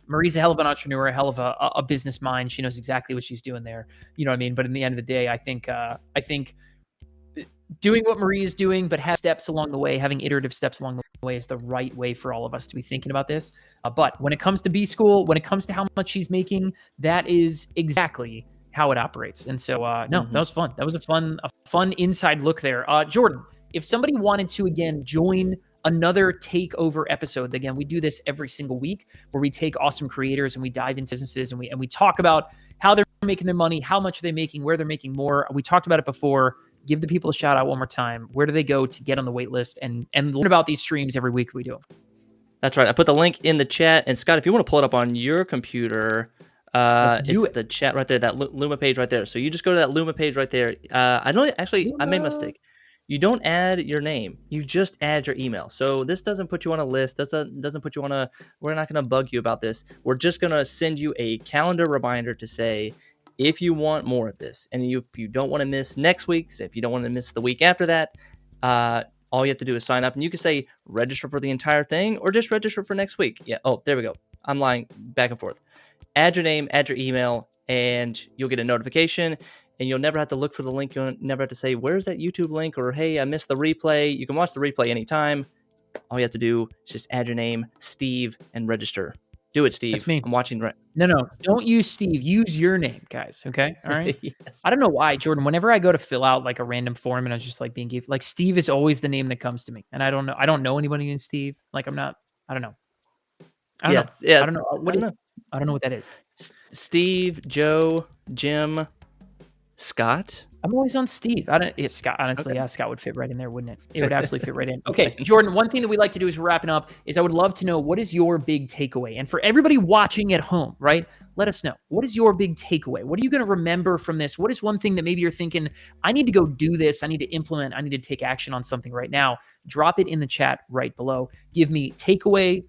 Marie's a hell of an entrepreneur, a hell of a business mind. She knows exactly what she's doing there. You know what I mean? But in the end of the day, I think doing what Marie is doing, but have steps along the way, having iterative steps along the way is the right way for all of us to be thinking about this. But when it comes to B School, when it comes to how much she's making, that is exactly how it operates. And so, no, that was fun. That was a fun inside look there. Jordan, if somebody wanted to, again, join another takeover episode, again, we do this every single week where we take awesome creators and we dive into businesses and we talk about how they're making their money, how much are they making, where they're making more. We talked about it before. Give the people a shout out one more time. Where do they go to get on the wait list and learn about these streams every week we do them? That's right. I put the link in the chat. And Scott, if you want to pull it up on your computer, it's the chat right there, that Luma page right there. So you just go to that Luma page right there. I made a mistake. You don't add your name. You just add your email. So this doesn't put you on a list. Doesn't put you on we're not going to bug you about this. We're just going to send you a calendar reminder to say, if you want more of this, and if you don't want to miss next week's, if you don't want to miss the week after that, all you have to do is sign up, and you can say register for the entire thing or just register for next week. Yeah. Oh, there we go. I'm lying back and forth. Add your name, add your email, and you'll get a notification, and you'll never have to look for the link. You'll never have to say, where's that YouTube link? Or, hey, I missed the replay. You can watch the replay anytime. All you have to do is just add your name, Steve, and register. Do it, Steve. That's me. I'm watching. No. Don't use Steve. Use your name, guys. Okay. All right. Yes. I don't know why, Jordan. Whenever I go to fill out like a random form and I was just like being given, like Steve is always the name that comes to me. And I don't know anybody named Steve. Like I don't know. I don't know. I don't know. I don't know what that is. Steve, Joe, Jim, Scott. I'm always on Steve. Scott, honestly, Okay. Yeah, Scott would fit right in there, wouldn't it? It would absolutely fit right in. Okay, Jordan, one thing that we like to do as we're wrapping up is I would love to know what is your big takeaway? And for everybody watching at home, right? Let us know. What is your big takeaway? What are you going to remember from this? What is one thing that maybe you're thinking, I need to go do this. I need to implement. I need to take action on something right now. Drop it in the chat right below. Give me takeaway,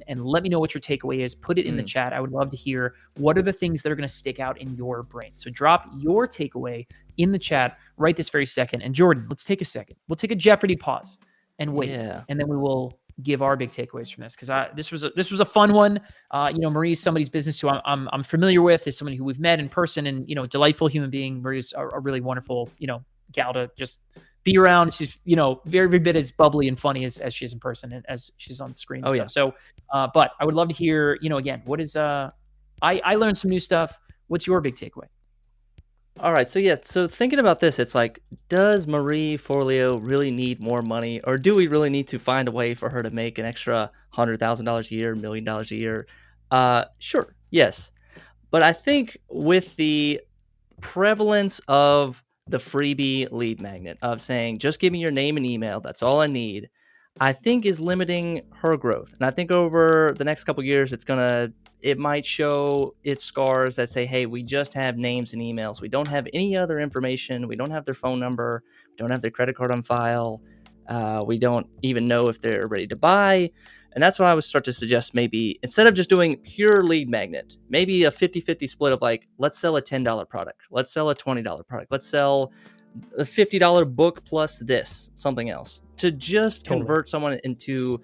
and let me know what your takeaway is. Put it in the chat. I would love to hear what are the things that are going to stick out in your brain. So drop your takeaway in the chat right this very second. And Jordan, let's take a second. We'll take a Jeopardy pause and wait. Yeah. And then we will give our big takeaways from this, because this was a fun one. Marie's somebody's business who I'm familiar with, is somebody who we've met in person, and delightful human being. Marie's a really wonderful gal to just be around. She's very, very bit as bubbly and funny as she is in person and as she's on the screen. Oh yeah. So but I would love to hear again, what is I learned some new stuff. What's your big takeaway? All right, so thinking about this, it's like, does Marie Forleo really need more money, or do we really need to find a way for her to make an extra $100,000 a year, $1 million a year? Sure, yes, but I think with the prevalence of the freebie lead magnet, of saying just give me your name and email, that's all I need, I think is limiting her growth. And I think over the next couple years, it might show its scars that say, hey, we just have names and emails. We don't have any other information. We don't have their phone number. We don't have their credit card on file. We don't even know if they're ready to buy. And that's what I would start to suggest, maybe instead of just doing pure lead magnet, maybe a 50-50 split of like, let's sell a $10 product. Let's sell a $20 product. Let's sell a $50 book plus this, something else, to just convert someone into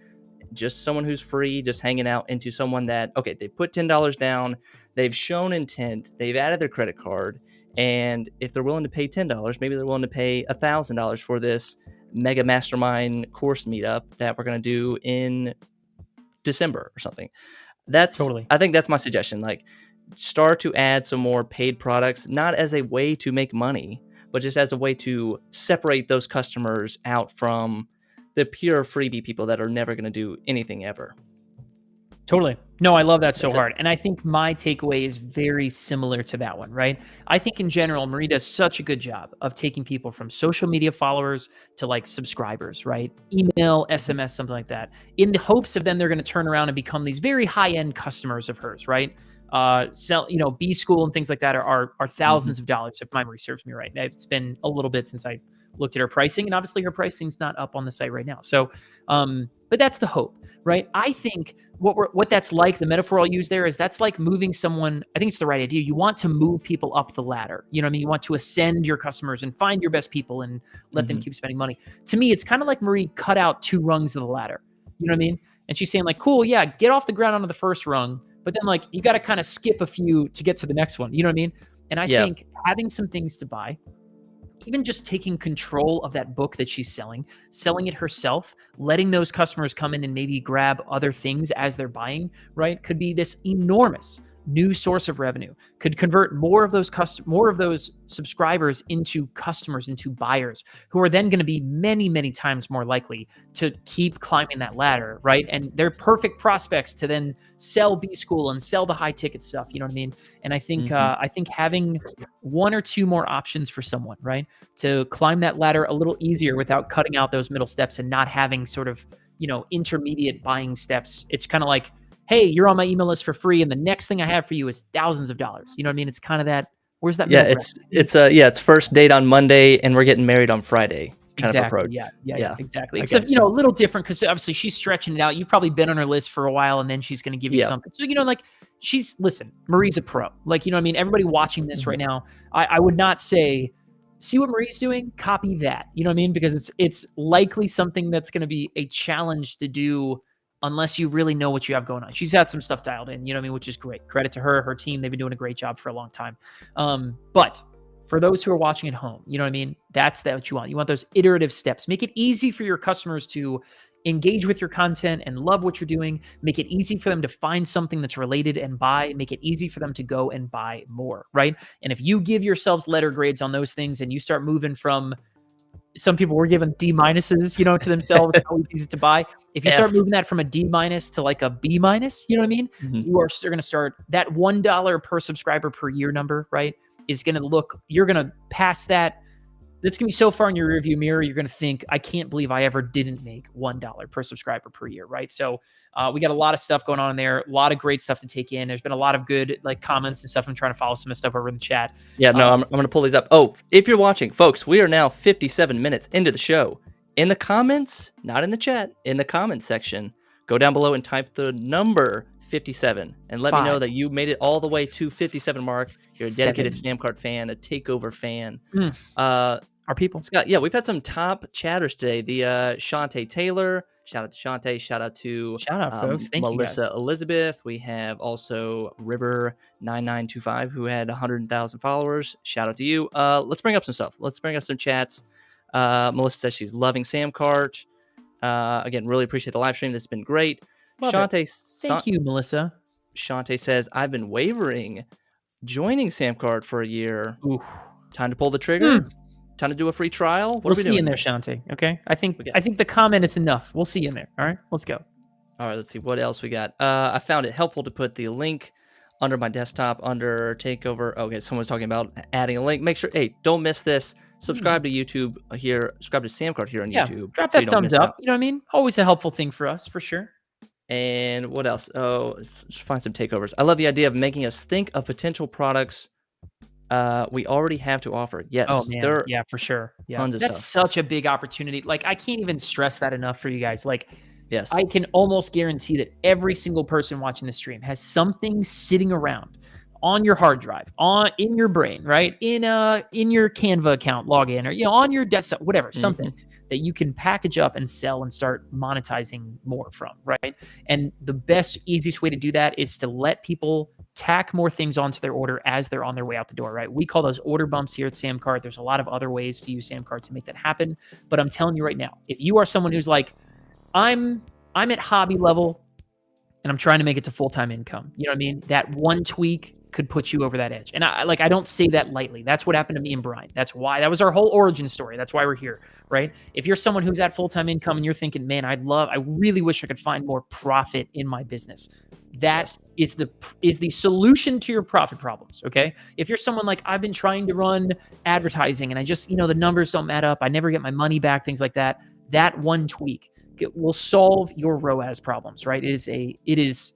just someone who's free, just hanging out, into someone that, okay, they put $10 down, they've shown intent, they've added their credit card, and if they're willing to pay $10, maybe they're willing to pay $1,000 for this mega mastermind course meetup that we're going to do in December or something. I think that's my suggestion. Like, start to add some more paid products, not as a way to make money, but just as a way to separate those customers out from the pure freebie people that are never going to do anything ever. Totally. No, I love that so That's it. hard. And I think my takeaway is very similar to that one, right? I think in general, Marie does such a good job of taking people from social media followers to like subscribers, right? Email, Mhm, SMS, something like that, in the hopes of then they're going to turn around and become these very high end customers of hers, right? Sell, B School and things like that are mhm. thousands of dollars if my memory serves me right. It's been a little bit since I looked at her pricing, and obviously her pricing's not up on the site right now. So, but that's the hope, right? I think what that's like, the metaphor I'll use there is that's like moving someone. I think it's the right idea. You want to move people up the ladder. You know what I mean? You want to ascend your customers and find your best people and let them Mhm. keep spending money. To me, it's kind of like Marie cut out two rungs of the ladder. You know what I mean? And she's saying like, cool, yeah, get off the ground onto the first rung, but then like you got to kind of skip a few to get to the next one. You know what I mean? And I Yeah. think having some things to buy, even just taking control of that book that she's selling it herself, letting those customers come in and maybe grab other things as they're buying, right? Could be this enormous new source of revenue. Could convert more of those subscribers into customers, into buyers, who are then going to be many, many times more likely to keep climbing that ladder, right? And they're perfect prospects to then sell B School and sell the high ticket stuff. You know what I mean? And Mhm. I think having one or two more options for someone, right, to climb that ladder a little easier without cutting out those middle steps and not having sort of, intermediate buying steps. It's kind of like, hey, you're on my email list for free, and the next thing I have for you is thousands of dollars. You know what I mean? It's kind of that. Where's that Yeah, middle ground? it's first date on Monday and we're getting married on Friday kind of Exactly. approach. Yeah, Yeah, exactly. I get Except, it. a little different because obviously she's stretching it out. You've probably been on her list for a while and then she's going to give you Yeah. something. So, like listen, Marie's a pro. Like, you know what I mean? Everybody watching this Mhm. right now, I would not say, see what Marie's doing, copy that. You know what I mean? Because it's likely something that's going to be a challenge to do unless you really know what you have going on. She's had some stuff dialed in, you know what I mean? Which is great. Credit to her team. They've been doing a great job for a long time. But for those who are watching at home, you know what I mean? That's what you want. You want those iterative steps. Make it easy for your customers to engage with your content and love what you're doing. Make it easy for them to find something that's related and buy. Make it easy for them to go and buy more, right? And if you give yourselves letter grades on those things and you start moving from, some people were given D minuses, to themselves, always easy to buy. If you start F. moving that from a D minus to like a B minus, you know what I mean? Mhm. You're going to start that $1 per subscriber per year number, right? Is going to you're going to pass that. It's going to be so far in your rearview mirror, you're going to think, I can't believe I ever didn't make $1 per subscriber per year, right? So we got a lot of stuff going on in there, a lot of great stuff to take in. There's been a lot of good like comments and stuff. I'm trying to follow some of the stuff over in the chat. Yeah, no, Um, I'm gonna pull these up. Oh, if you're watching, folks, we are now 57 minutes into the show. In the comments, not in the chat, in the comments section, go down below and type the number 57 and let me know five, that you made it all the way to 57 mark. You're a dedicated seven. Samcart fan, a takeover fan. Mm, Uh, our people. Scott, yeah, we've had some top chatters today. The Shantae Taylor, shout out to Shantae, shout out to Shout out, folks. Thank you guys. Melissa Elizabeth. We have also River9925 who had 100,000 followers. Shout out to you. Let's bring up some stuff. Let's bring up some chats. Melissa says she's loving Samcart. Again, really appreciate the live stream. This has been great. Love it. Shantae, Thank you, Melissa. Shantae says, I've been wavering, joining Samcart for a year. Ooh. Time to pull the trigger? Hmm. Time to do a free trial? What We'll are we see you in doing there, here? Shantae. Okay. I think We got I think the comment is enough. We'll see you in there. All right. Let's go. All right, let's see what else we got. I found it helpful to put the link under my desktop under takeover. Okay, someone's talking about adding a link. Make sure, hey, don't miss this. Subscribe to YouTube here. Subscribe to Samcart here on Yeah. YouTube Drop so you that don't thumbs miss up. out. You know what I mean? Always a helpful thing for us, for sure. And what else? Oh, let's find some takeovers. I love the idea of making us think of potential products we already have to offer. Oh Yes, there man. are Yeah, for sure. Yeah. tons of That's stuff. such a big opportunity. Like I can't even stress that enough for you guys. Like Yes. I can almost guarantee that every single person watching the stream has something sitting around on your hard drive, on in your brain, right? In your Canva account login, or on your desktop, whatever, Hmm. something that you can package up and sell and start monetizing more from, right? And the best, easiest way to do that is to let people tack more things onto their order as they're on their way out the door, right? We call those order bumps here at Samcart. There's a lot of other ways to use Samcart to make that happen. But I'm telling you right now, if you are someone who's like, I'm at hobby level and I'm trying to make it to full-time income. You know what I mean? That one tweak could put you over that edge. And I don't say that lightly. That's what happened to me and Brian. That was our whole origin story. That's why we're here, right? If you're someone who's at full-time income and you're thinking, man, I really wish I could find more profit in my business. That is the solution to your profit problems, okay? If you're someone like, I've been trying to run advertising and I just, the numbers don't add up, I never get my money back, things like that, that one tweak will solve your ROAS problems, right? It is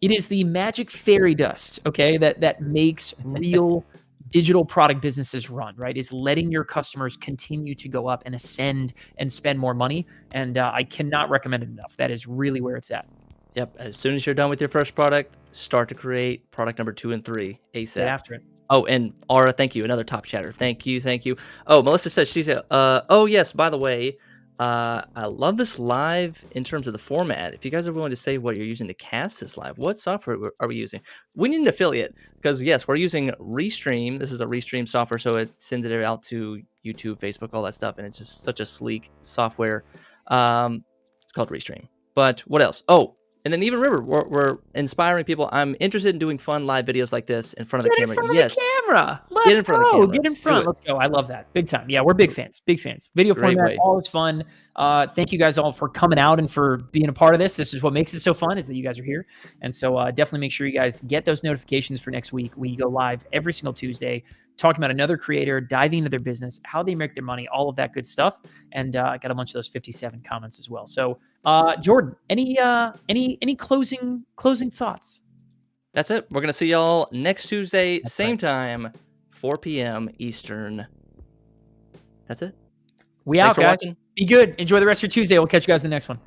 the magic fairy dust, okay, that makes real digital product businesses run, right? Is letting your customers continue to go up and ascend and spend more money. And I cannot recommend it enough. That is really where it's at. Yep. As soon as you're done with your first product, start to create product number 2 and 3 ASAP. Get after it. Oh, and Aura, thank you. Another top chatter. Thank you. Thank you. Oh, Melissa says, she said, oh, yes, by the way, I love this live in terms of the format. If you guys are willing to say what you're using to cast this live, what software are we using? We need an affiliate because, yes, we're using Restream. This is a Restream software, so it sends it out to YouTube, Facebook, all that stuff, and it's just such a sleek software. It's called Restream. But what else? Oh, and then even remember, we're inspiring people. I'm interested in doing fun live videos like this in front of the camera. Yes. Let's Get in front of the camera. Get in front. Let's go. I love that. Big time. Yeah, we're big fans. Big fans. Video format, always fun. Thank you guys all for coming out and for being a part of this. This is what makes it so fun, is that you guys are here. And so definitely make sure you guys get those notifications for next week. We go live every single Tuesday, talking about another creator, diving into their business, how they make their money, all of that good stuff. And I got a bunch of those 57 comments as well. So Jordan, any closing thoughts? That's it. We're going to see y'all next Tuesday, same time, 4 p.m. Eastern. That's it. Thanks out, guys. Watching. Be good. Enjoy the rest of your Tuesday. We'll catch you guys in the next one.